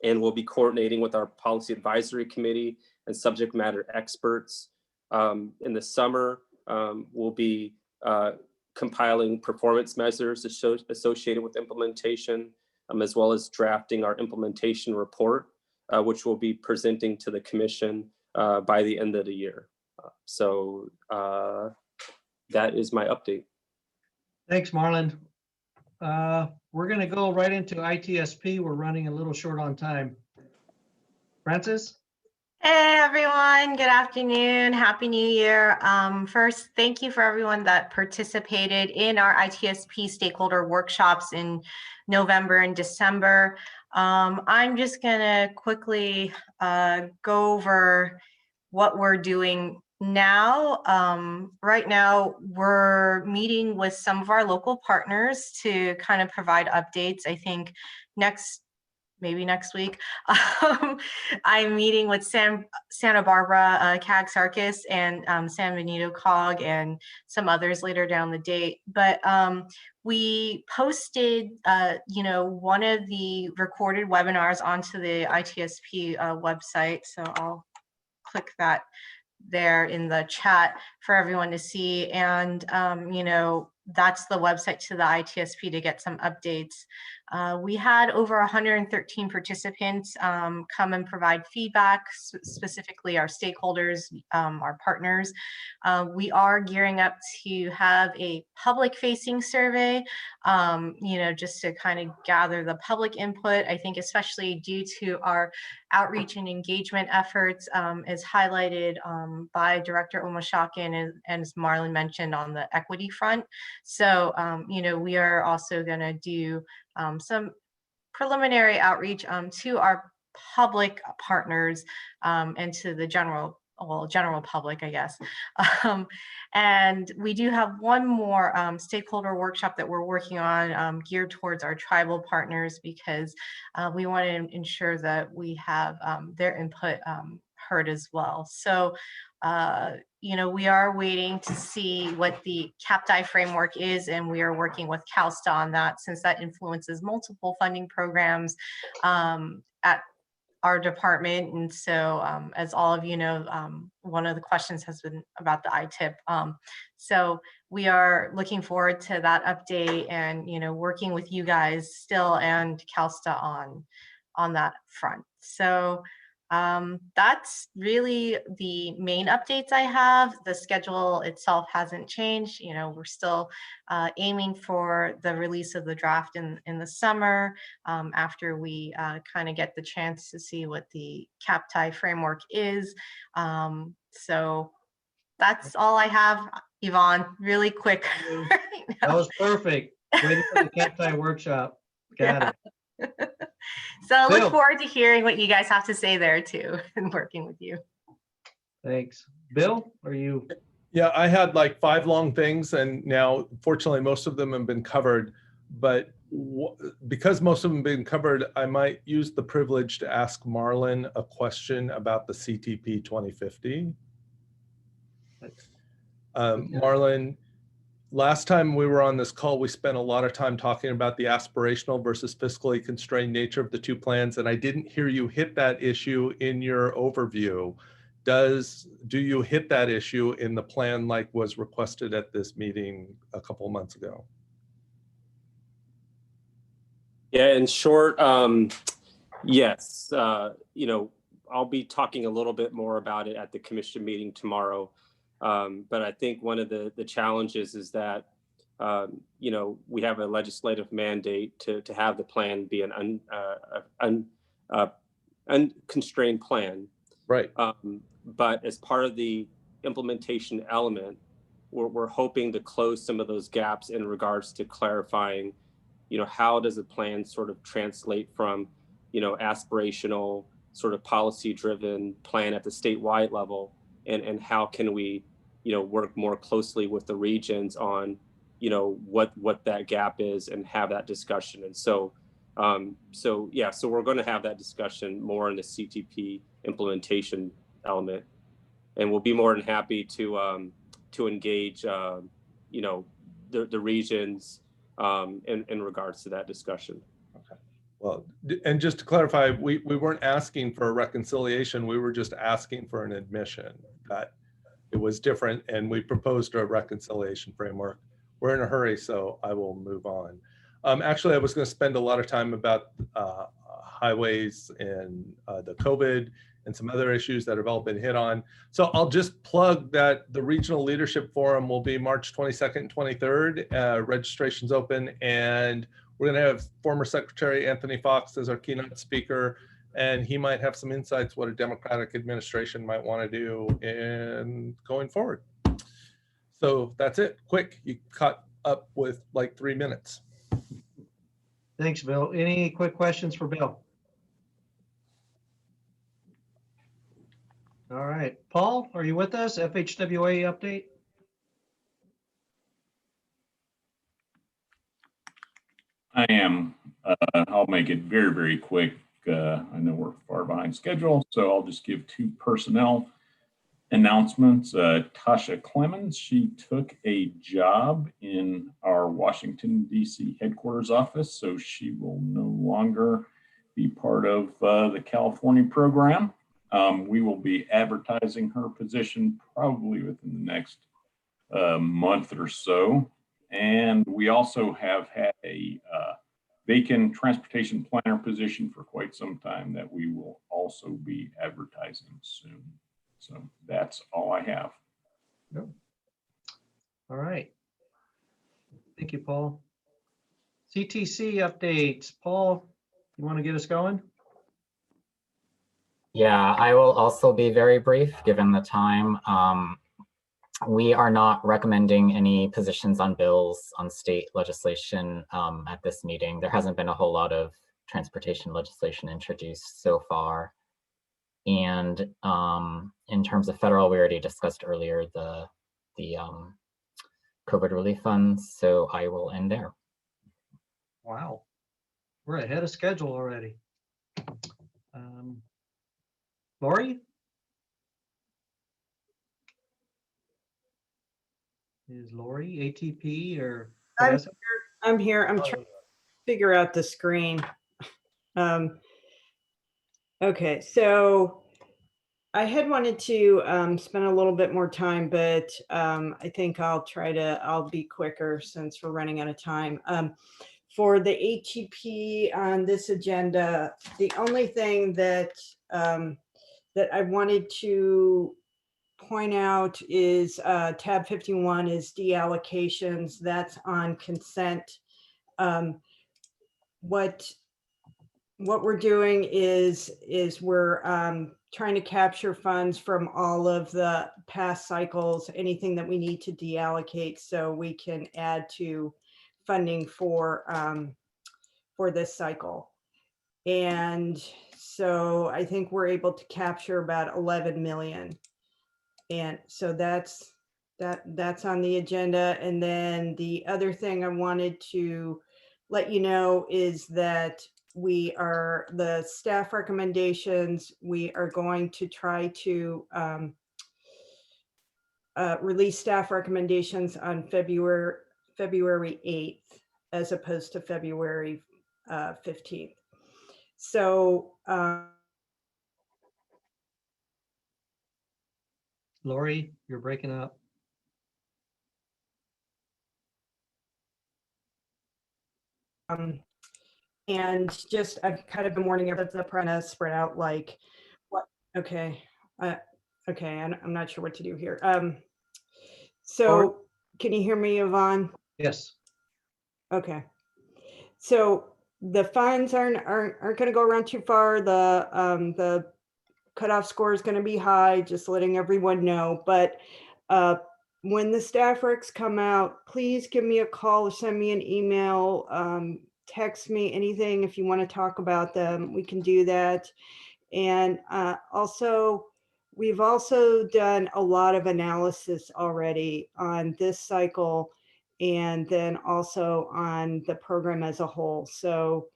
and we'll be coordinating with our policy advisory committee and subject matter experts. In the summer, we'll be compiling performance measures associated with implementation, as well as drafting our implementation report, which we'll be presenting to the commission by the end of the year. So that is my update. Thanks, Marlon. We're going to go right into ITSP. We're running a little short on time. Francis? Hey everyone, good afternoon, happy new year. First, thank you for everyone that participated in our ITSP stakeholder workshops in November and December. I'm just gonna quickly go over what we're doing now. Right now, we're meeting with some of our local partners to kind of provide updates. I think maybe next week, I'm meeting with Santa Barbara, CAG Sarkis, and San Benito COG, and some others later down the date. But we posted, one of the recorded webinars onto the ITSP website. So I'll click that there in the chat for everyone to see. And, that's the website to the ITSP to get some updates. We had over 113 participants come and provide feedback, specifically our stakeholders, our partners. We are gearing up to have a public-facing survey, just to kind of gather the public input. I think especially due to our outreach and engagement efforts, is highlighted by Director Omashakin, and as Marlon mentioned, on the equity front. So, we are also going to do some preliminary outreach to our public partners and to the general public, I guess. And we do have one more stakeholder workshop that we're working on geared towards our tribal partners, because we want to ensure that we have their input heard as well. So, we are waiting to see what the CAPTI framework is, and we are working with CalSTA on that, since that influences multiple funding programs at our department. And so, as all of you know, one of the questions has been about the ITIP. So we are looking forward to that update, and working with you guys still and CalSTA on that front. So that's really the main updates I have. The schedule itself hasn't changed. We're still aiming for the release of the draft in the summer, after we kind of get the chance to see what the CAPTI framework is. So that's all I have, Yvonne, really quick. Right, that was perfect. Waiting for the CAPTI workshop. Got it. So I Bill. look forward to hearing what you guys have to say there too, and working with you. Thanks. Bill, are you? Yeah, I had like 5 long things, and now fortunately most of them have been covered. But because most of them have been covered, I might use the privilege to ask Marlon a question about the CTP 2050. Marlon, last time we were on this call, we spent a lot of time talking about the aspirational versus fiscally constrained nature of the 2 plans, and I didn't hear you hit that issue in your overview. Do you hit that issue in the plan like was requested at this meeting a couple of months ago? Yeah, in short, yes. I'll be talking a little bit more about it at the commission meeting tomorrow. But I think one of the challenges is that, we have a legislative mandate to have the plan be an unconstrained plan. Right. But as part of the implementation element, we're hoping to close some of those gaps in regards to clarifying, how does a plan sort of translate from, aspirational sort of policy-driven plan at the statewide level, and how can we, work more closely with the regions on, what that gap is, and have that discussion. And so we're going to have that discussion more in the CTP implementation element, and we'll be more than happy to engage, the regions in regards to that discussion. Well, and just to clarify, we weren't asking for a reconciliation. We were just asking for an admission that it was different, and we proposed a reconciliation framework. We're in a hurry, so I will move on. Actually, I was going to spend a lot of time about highways and the COVID and some other issues that have all been hit on. So I'll just plug that the Regional Leadership Forum will be March 22nd and 23rd. Registration's open, and we're going to have former Secretary Anthony Fox as our keynote speaker, and he might have some insights what a Democratic administration might want to do in going forward. So that's it. Quick, you caught up with like 3 minutes. Thanks, Bill. Any quick questions for Bill? All right, Paul, are you with us? FHWA update? I am. I'll make it very, very quick. I know we're far behind schedule, so I'll just give 2 personnel announcements. Tasha Clemens, she took a job in our Washington, D.C. headquarters office, so she will no longer be part of the California program. We will be advertising her position probably within the next month or so. And we also have had a vacant transportation planner position for quite some time that we will also be advertising soon. So that's all I have. Yep. All right. Thank you, Paul. CTC updates. Paul, you want to get us going? Yeah, I will also be very brief given the time. We are not recommending any positions on bills on state legislation at this meeting. There hasn't been a whole lot of transportation legislation introduced so far. And in terms of federal, we already discussed earlier the COVID relief funds. So I will end there. Wow, we're ahead of schedule already. Lori? Is Lori ATP or? I'm here. I'm trying to figure out the screen. Okay, so I had wanted to spend a little bit more time, but I think I'll be quicker since we're running out of time. For the ATP on this agenda, the only thing that that I wanted to point out is tab 51 is deallocations. That's on consent. What we're doing is we're trying to capture funds from all of the past cycles, anything that we need to deallocate so we can add to funding for this cycle. And so I think we're able to capture about 11 million. And so that's on the agenda. And then the other thing I wanted to let you know is that the staff recommendations, we are going to try to release staff recommendations on February 8th, as opposed to February 15th. So Lori, you're breaking up. And just I've kind of been warning everybody that's trying to spread out like what. Okay, okay, I'm not sure what to do here. So can you hear me, Yvonne? Yes. Okay. So the funds aren't going to go around too far. The cutoff score is going to be high, just letting everyone know. But when the staff recs come out, please give me a call or send me an email, text me, anything. If you want to talk about them, we can do that. And also, we've also done a lot of analysis already on this cycle, and then also on the program as a whole. So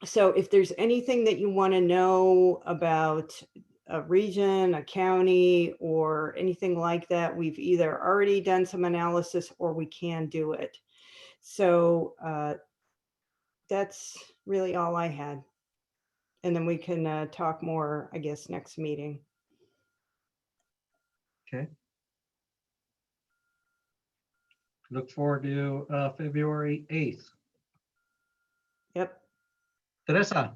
if there's anything that you want to know about a region, a county, or anything like that. We've either already done some analysis or we can do it. So that's really all I had. And then we can talk more, I guess, next meeting. Okay. Look forward to February 8th. Yep. Teresa.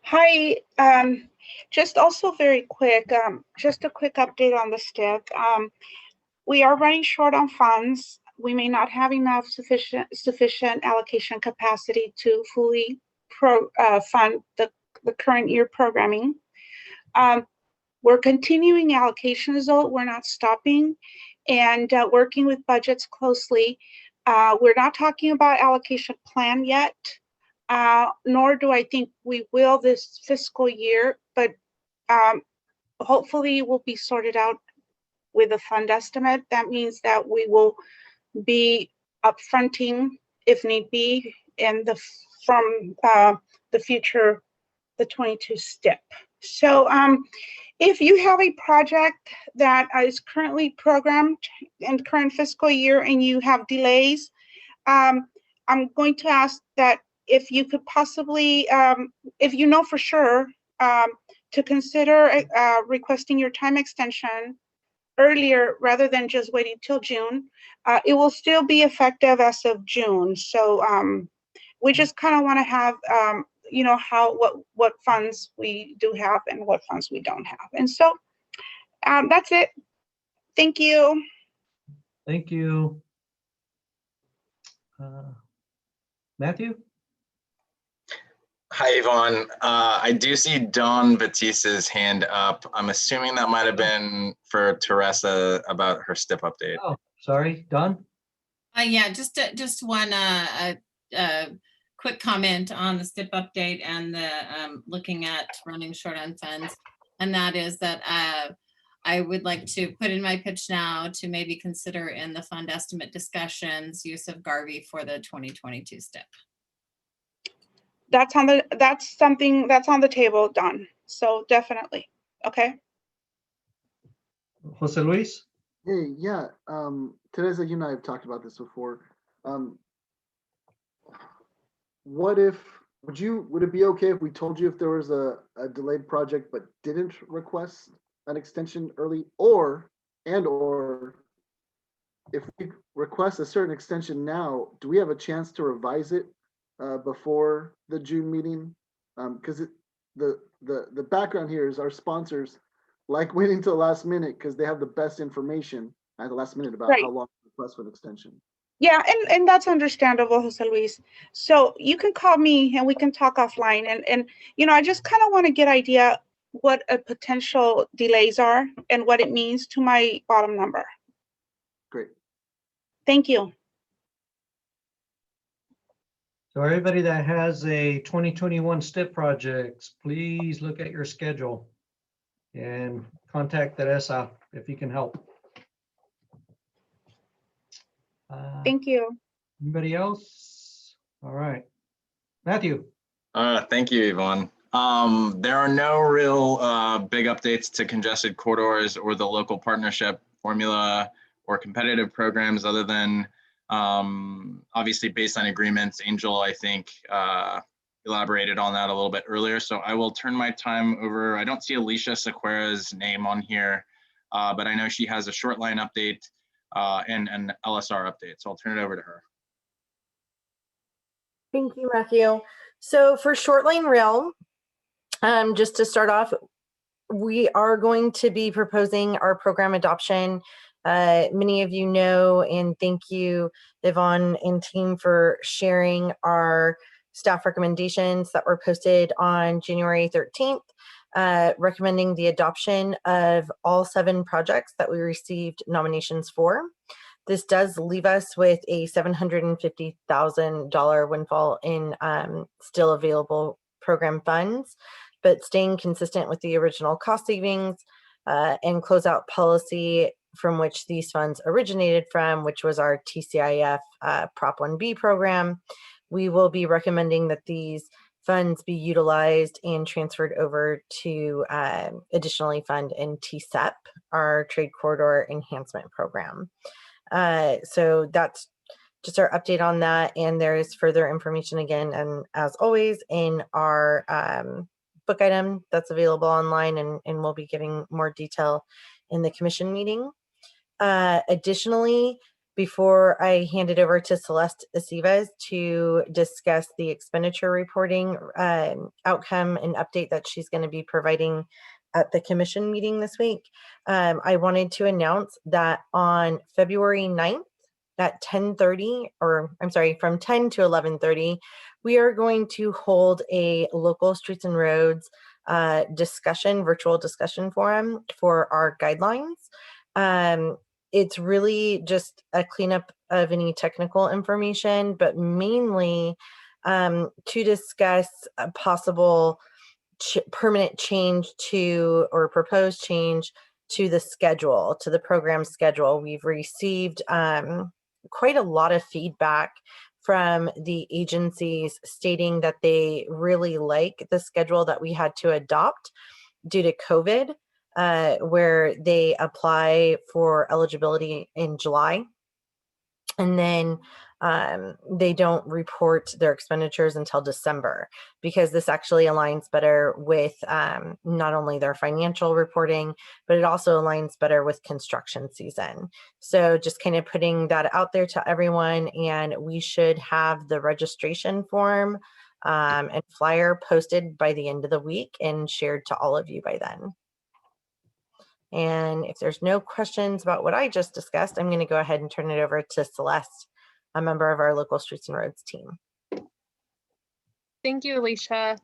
Hi, just also very quick, just a quick update on the STIP. We are running short on funds. We may not have enough sufficient allocation capacity to fully fund the current year programming. We're continuing allocations though, we're not stopping, and working with budgets closely. We're not talking about allocation plan yet. Nor do I think we will this fiscal year, but hopefully it will be sorted out with a fund estimate. That means that we will be upfronting, if need be, from the future, the 22 STIP. So if you have a project that is currently programmed in the current fiscal year and you have delays, I'm going to ask that if you could possibly, if you know for sure, to consider requesting your time extension earlier rather than just waiting till June. It will still be effective as of June. So we just kind of want to have, you know, what funds we do have and what funds we don't have. And so that's it. Thank you. Thank you. Matthew? Hi, Yvonne. I do see Dawn Batista's hand up. I'm assuming that might have been for Teresa about her STIP update. Oh, sorry, Dawn? Yeah, just one quick comment on the STIP update and the looking at running short on funds. And that is that I would like to put in my pitch now to maybe consider in the fund estimate discussions use of Garvey for the 2022 STIP. That's something that's on the table, Dawn. So definitely. Okay. Jose Luis? Hey, yeah. Teresa, you and I have talked about this before. Would it be okay if we told you if there was a delayed project but didn't request an extension early, or if we request a certain extension now, do we have a chance to revise it before the June meeting? Because the background here is our sponsors like waiting till the last minute because they have the best information at the last minute about Right. how long to request for an extension. Yeah, and that's understandable, Jose Luis. So you can call me and we can talk offline. And you know, I just kind of want to get idea what a potential delays are and what it means to my bottom number. Great. Thank you. So everybody that has a 2021 STIP projects, please look at your schedule and contact Teresa if you can help. Thank you. Anybody else? All right. Matthew. Thank you, Yvonne. There are no real big updates to congested corridors or the local partnership formula or competitive programs other than obviously based on agreements. Angel, I think, elaborated on that a little bit earlier. So I will turn my time over. I don't see Alicia Sequeira's name on here, but I know she has a short line update and an LSR update. So I'll turn it over to her. Thank you, Matthew. So for short line rail, just to start off, we are going to be proposing our program adoption. Many of you know, and thank you, Yvonne and team, for sharing our staff recommendations that were posted on January 13th, recommending the adoption of all 7 projects that we received nominations for. This does leave us with a $750,000 windfall in still available program funds, but staying consistent with the original cost savings and closeout policy from which these funds originated from, which was our TCIF Prop 1B program. We will be recommending that these funds be utilized and transferred over to additionally fund in TCEP, our Trade Corridor Enhancement Program. So that's just our update on that. And there is further information again, and as always, in our book item that's available online, and we'll be giving more detail in the commission meeting. Additionally, before I hand it over to Celeste Acevas to discuss the expenditure reporting outcome and update that she's going to be providing at the commission meeting this week, I wanted to announce that on February 9th at 10:30, or I'm sorry, from 10 to 11:30, we are going to hold a local streets and roads virtual discussion forum for our guidelines. It's really just a cleanup of any technical information, but mainly to discuss a possible permanent change to, or proposed change to the schedule, to the program schedule. We've received quite a lot of feedback from the agencies stating that they really like the schedule that we had to adopt due to COVID, where they apply for eligibility in July, and then they don't report their expenditures until December, because this actually aligns better with not only their financial reporting, but it also aligns better with construction season. So just kind of putting that out there to everyone, and we should have the registration form and flyer posted by the end of the week and shared to all of you by then. And if there's no questions about what I just discussed, I'm going to go ahead and turn it over to Celeste, a member of our local streets and roads team. Thank you, Alicia.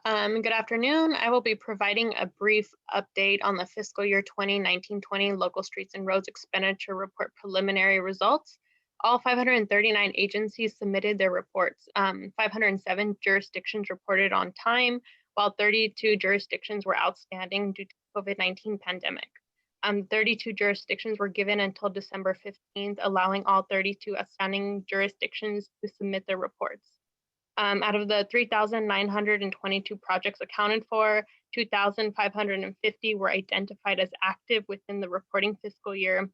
Good afternoon. I will be providing a brief update on the fiscal year 2019-20 local streets and roads expenditure report preliminary results. All 539 agencies submitted their reports. 507 jurisdictions reported on time, while 32 jurisdictions were outstanding due to COVID-19 pandemic. 32 jurisdictions were given until December 15th, allowing all 32 outstanding jurisdictions to submit their reports. Out of the 3,922 projects accounted for, 2,550 were identified as active within the reporting fiscal year,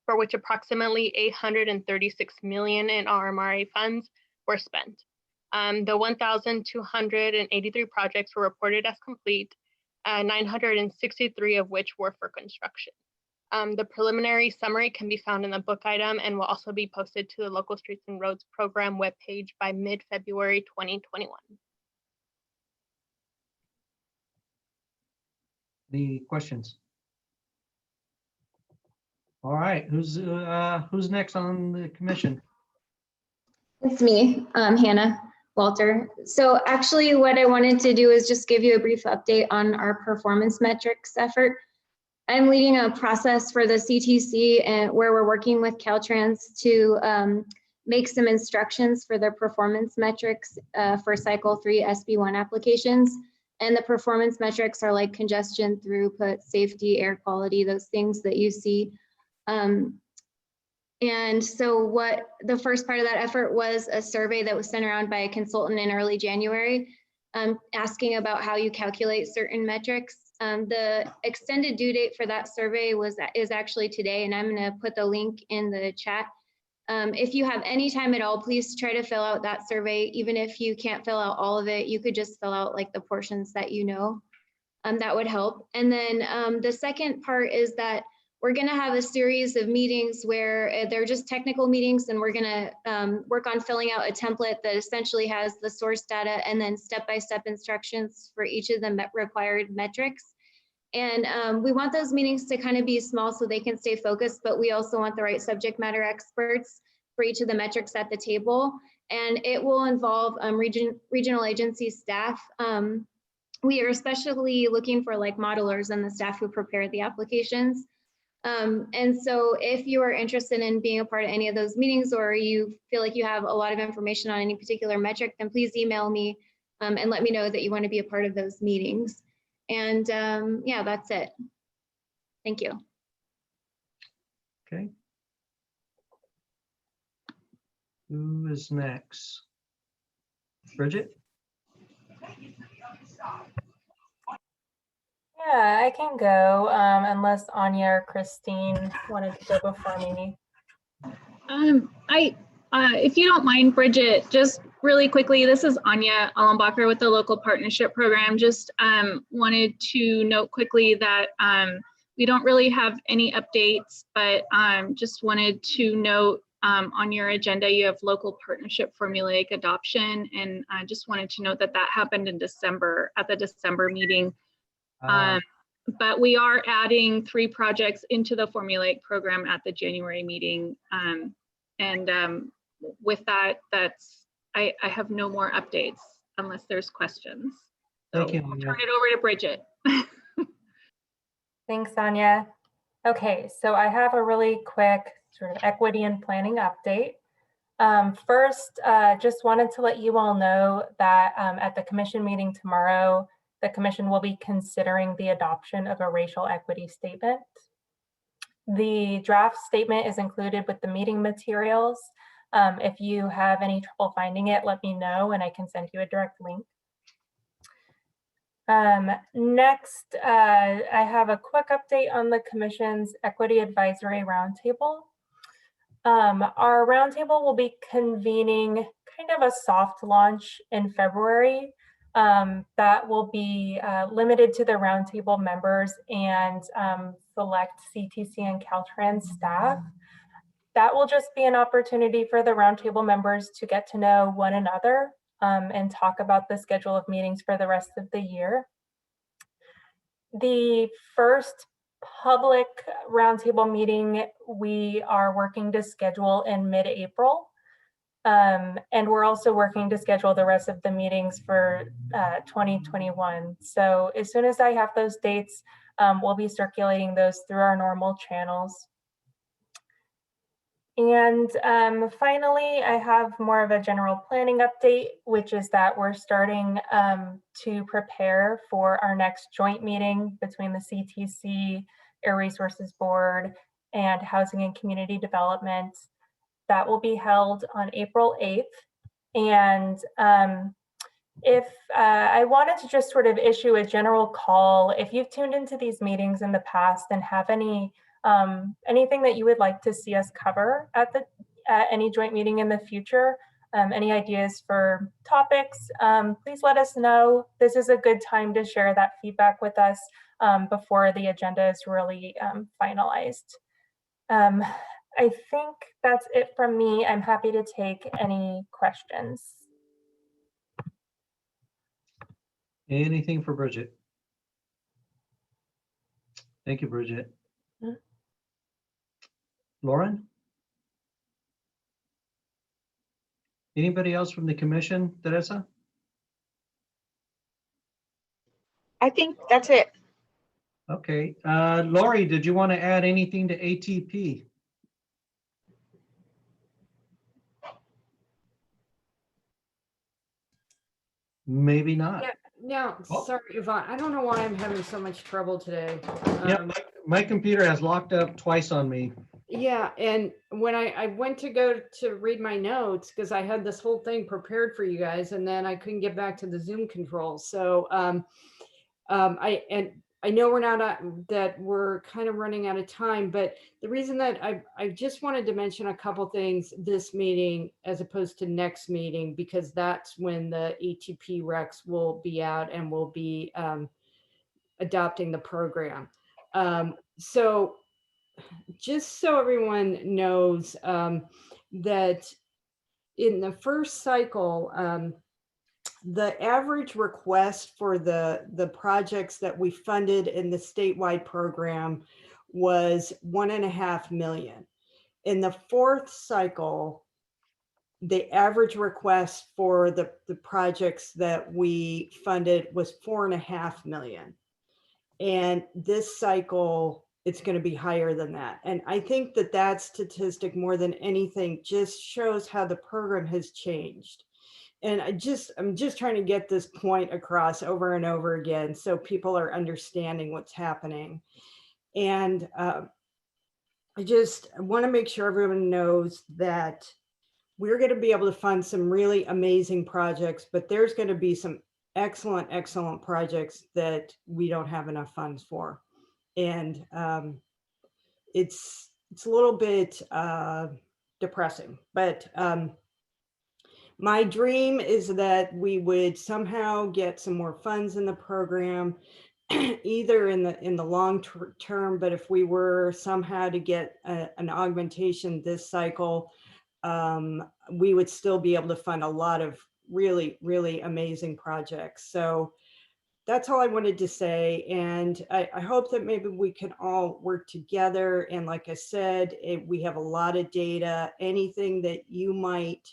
for which approximately $836 million in RMRA funds were spent. The 1,283 projects were reported as complete, 963 of which were for construction. The preliminary summary can be found in the book item and will also be posted to the Local Streets and Roads Program webpage by mid-February 2021. Any questions? All right, who's next on the commission? It's me, Hannah Walter. So actually what I wanted to do is just give you a brief update on our performance metrics effort. I'm leading a process for the CTC and where we're working with Caltrans to make some instructions for their performance metrics for cycle 3 SB1 applications. And the performance metrics are like congestion, throughput, safety, air quality, those things that you see. And so what the first part of that effort was a survey that was sent around by a consultant in early January, asking about how you calculate certain metrics. The extended due date for that survey is actually today, and I'm going to put the link in the chat. If you have any time at all, please try to fill out that survey. Even if you can't fill out all of it, you could just fill out like the portions that you know. That would help. And then the second part is that we're going to have a series of meetings where they're just technical meetings, and we're going to work on filling out a template that essentially has the source data and then step-by-step instructions for each of the required metrics. And we want those meetings to kind of be small so they can stay focused, but we also want the right subject matter experts for each of the metrics at the table. And it will involve regional agency staff. We are especially looking for like modelers and the staff who prepare the applications. And so if you are interested in being a part of any of those meetings, or you feel like you have a lot of information on any particular metric, then please email me and let me know that you want to be a part of those meetings. And yeah, that's it. Thank you. Okay. Who is next? Bridget? Yeah, I can go unless Anya or Christine wanted to go before me. If you don't mind, Bridget, just really quickly, this is Anya Allenbacher with the Local Partnership Program. Just wanted to note quickly that we don't really have any updates, but just wanted to note on your agenda, you have local partnership formulaic adoption. And I just wanted to note that that happened in December at the December meeting. But we are adding 3 projects into the formulaic program at the January meeting. With that, I have no more updates unless there's questions. Thank you, I'll Anya. turn it over to Bridget. Thanks, Anya. Okay, so I have a really quick sort of equity and planning update. First, just wanted to let you all know that at the commission meeting tomorrow, the commission will be considering the adoption of a racial equity statement. The draft statement is included with the meeting materials. If you have any trouble finding it, let me know and I can send you a direct link. Next, I have a quick update on the Commission's Equity Advisory Roundtable. Our roundtable will be convening kind of a soft launch in February. That will be limited to the roundtable members and select CTC and Caltrans staff. That will just be an opportunity for the roundtable members to get to know one another and talk about the schedule of meetings for the rest of the year. The first public roundtable meeting we are working to schedule in mid-April. And we're also working to schedule the rest of the meetings for 2021. So as soon as I have those dates, we'll be circulating those through our normal channels. And finally, I have more of a general planning update, which is that we're starting to prepare for our next joint meeting between the CTC, Air Resources Board, and Housing and Community Development. That will be held on April 8th. And if I wanted to just sort of issue a general call, if you've tuned into these meetings in the past and have any anything that you would like to see us cover at any joint meeting in the future, any ideas for topics, please let us know. This is a good time to share that feedback with us before the agenda is really finalized. I think that's it from me. I'm happy to take any questions. Anything for Bridget? Thank you, Bridget. Lauren? Anybody else from the commission, Teresa? I think that's it. Okay. Lori, did you want to add anything to ATP? Maybe not. Yeah, no, sorry, Yvonne. I don't know why I'm having so much trouble today. Yeah, my computer has locked up twice on me. Yeah, and when I went to go to read my notes, because I had this whole thing prepared for you guys, and then I couldn't get back to the Zoom controls. So I know we're not that we're kind of running out of time, but the reason that I just wanted to mention a couple things this meeting as opposed to next meeting, because that's when the ATP Recs will be out and we'll be adopting the program. So just so everyone knows that in the first cycle, the average request for the projects that we funded in the statewide program was $1.5 million. In the fourth cycle, the average request for the projects that we funded was $4.5 million. And this cycle, it's going to be higher than that. And I think that that statistic, more than anything, just shows how the program has changed. And I'm just trying to get this point across over and over again so people are understanding what's happening. And I want to make sure everyone knows that we're going to be able to fund some really amazing projects, but there's going to be some excellent, excellent projects that we don't have enough funds for. And it's a little bit depressing, but my dream is that we would somehow get some more funds in the program, either in the long term, but if we were somehow to get an augmentation this cycle, we would still be able to fund a lot of really, really amazing projects. So that's all I wanted to say. And I hope that maybe we can all work together. And like I said, we have a lot of data, anything that you might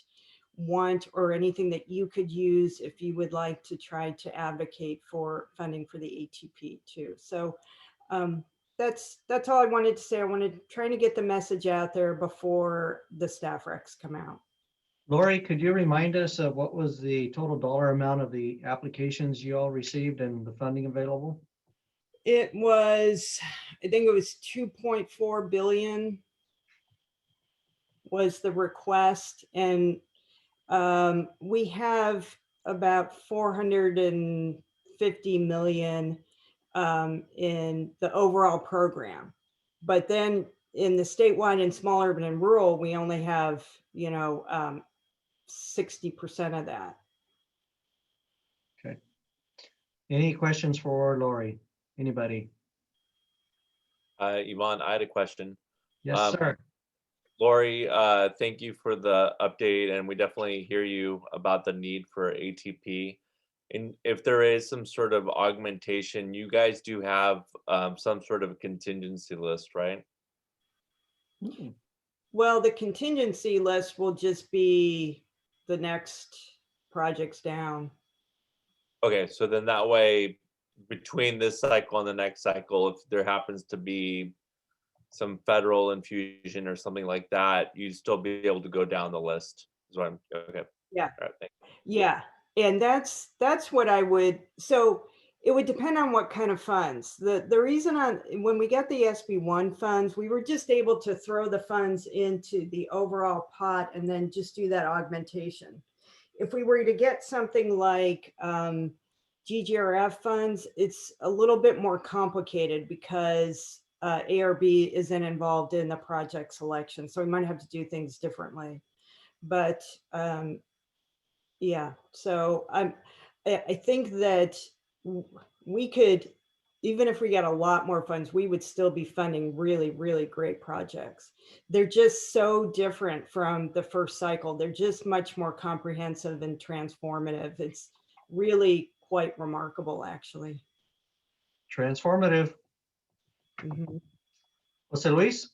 want or anything that you could use if you would like to try to advocate for funding for the ATP too. So that's all I wanted to say. I wanted trying to get the message out there before the staff recs come out. Lori, could you remind us of what was the total dollar amount of the applications you all received and the funding available? It was, I think it was 2.4 billion was the request. And we have about 450 million in the overall program. But then in the statewide and small urban and rural, we only have, 60% of that. Okay. Any questions for Lori? Anybody? Yvonne, I had a question. Yes, sir. Lori, thank you for the update, and we definitely hear you about the need for ATP. And if there is some sort of augmentation, you guys do have some sort of contingency list, right? Well, the contingency list will just be the next projects down. Okay, so then that way, between this cycle and the next cycle, if there happens to be some federal infusion or something like that, you'd still be able to go down the list. Is what I'm okay. Yeah. All right, thanks. Yeah. And that's what I would, so it would depend on what kind of funds. The reason when we get the SB1 funds, we were just able to throw the funds into the overall pot and then just do that augmentation. If we were to get something like GGRF funds, it's a little bit more complicated because ARB isn't involved in the project selection. So we might have to do things differently. But yeah, so I think that we could, even if we got a lot more funds, we would still be funding really, really great projects. They're just so different from the first cycle. They're just much more comprehensive and transformative. It's really quite remarkable, actually. Transformative. Mm-hmm. Jose Luis?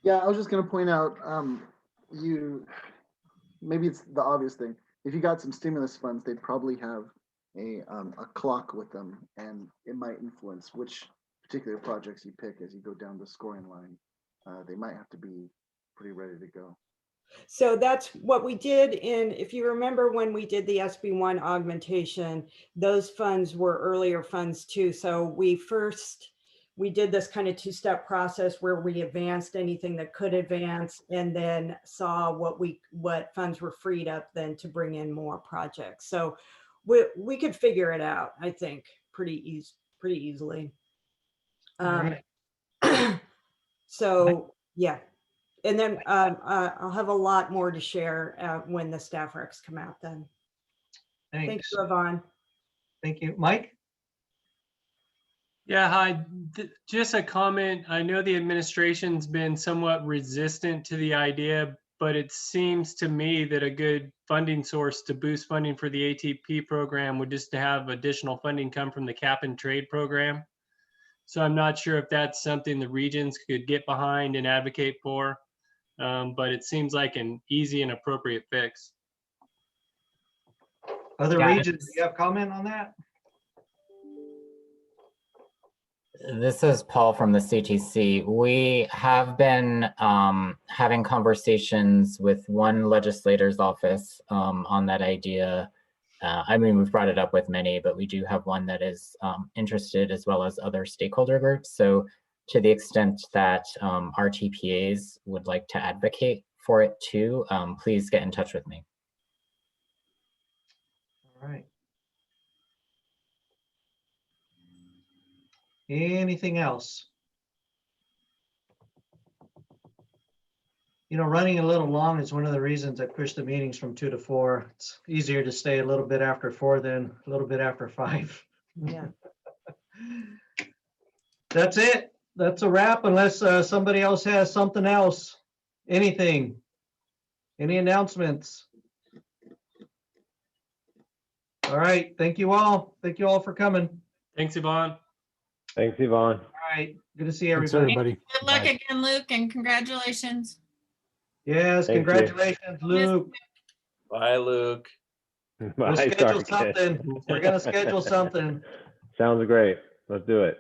Yeah, I was just going to point out, maybe it's the obvious thing. If you got some stimulus funds, they'd probably have a clock with them, and it might influence which particular projects you pick as you go down the scoring line. They might have to be pretty ready to go. So that's what we did if you remember when we did the SB1 augmentation, those funds were earlier funds too. So we did this kind of two-step process where we advanced anything that could advance and then saw what funds were freed up then to bring in more projects. So we could figure it out, I think, pretty easily. Right. So yeah. And then I'll have a lot more to share when the staff recs come out then. Thanks. Thank you, Yvonne. Thank you. Mike? Yeah, hi. Just a comment. I know the administration's been somewhat resistant to the idea, but it seems to me that a good funding source to boost funding for the ATP program would just to have additional funding come from the cap and trade program. So I'm not sure if that's something the regions could get behind and advocate for, but it seems like an easy and appropriate fix. Other regions, do you have comment on that? This is Paul from the CTC. We have been having conversations with one legislator's office on that idea. I mean, we've brought it up with many, but we do have one that is interested, as well as other stakeholder groups. So to the extent that RTPAs would like to advocate for it too, please get in touch with me. All right. Anything else? You know, running a little long is one of the reasons I push the meetings from 2 to 4. It's easier to stay a little bit after 4 than a little bit after 5. Yeah. That's it. That's a wrap unless somebody else has something else. Anything? Any announcements? All right. Thank you all. Thank you all for coming. Thanks, Yvonne. Thanks, Yvonne. All right. Good to see Thanks, everybody. everybody. Good luck again, Luke, and congratulations. Yes, Thank you. congratulations, Luke. Bye, Luke. We'll Bye, schedule Sergeant. something. We're gonna schedule something. Sounds great. Let's do it.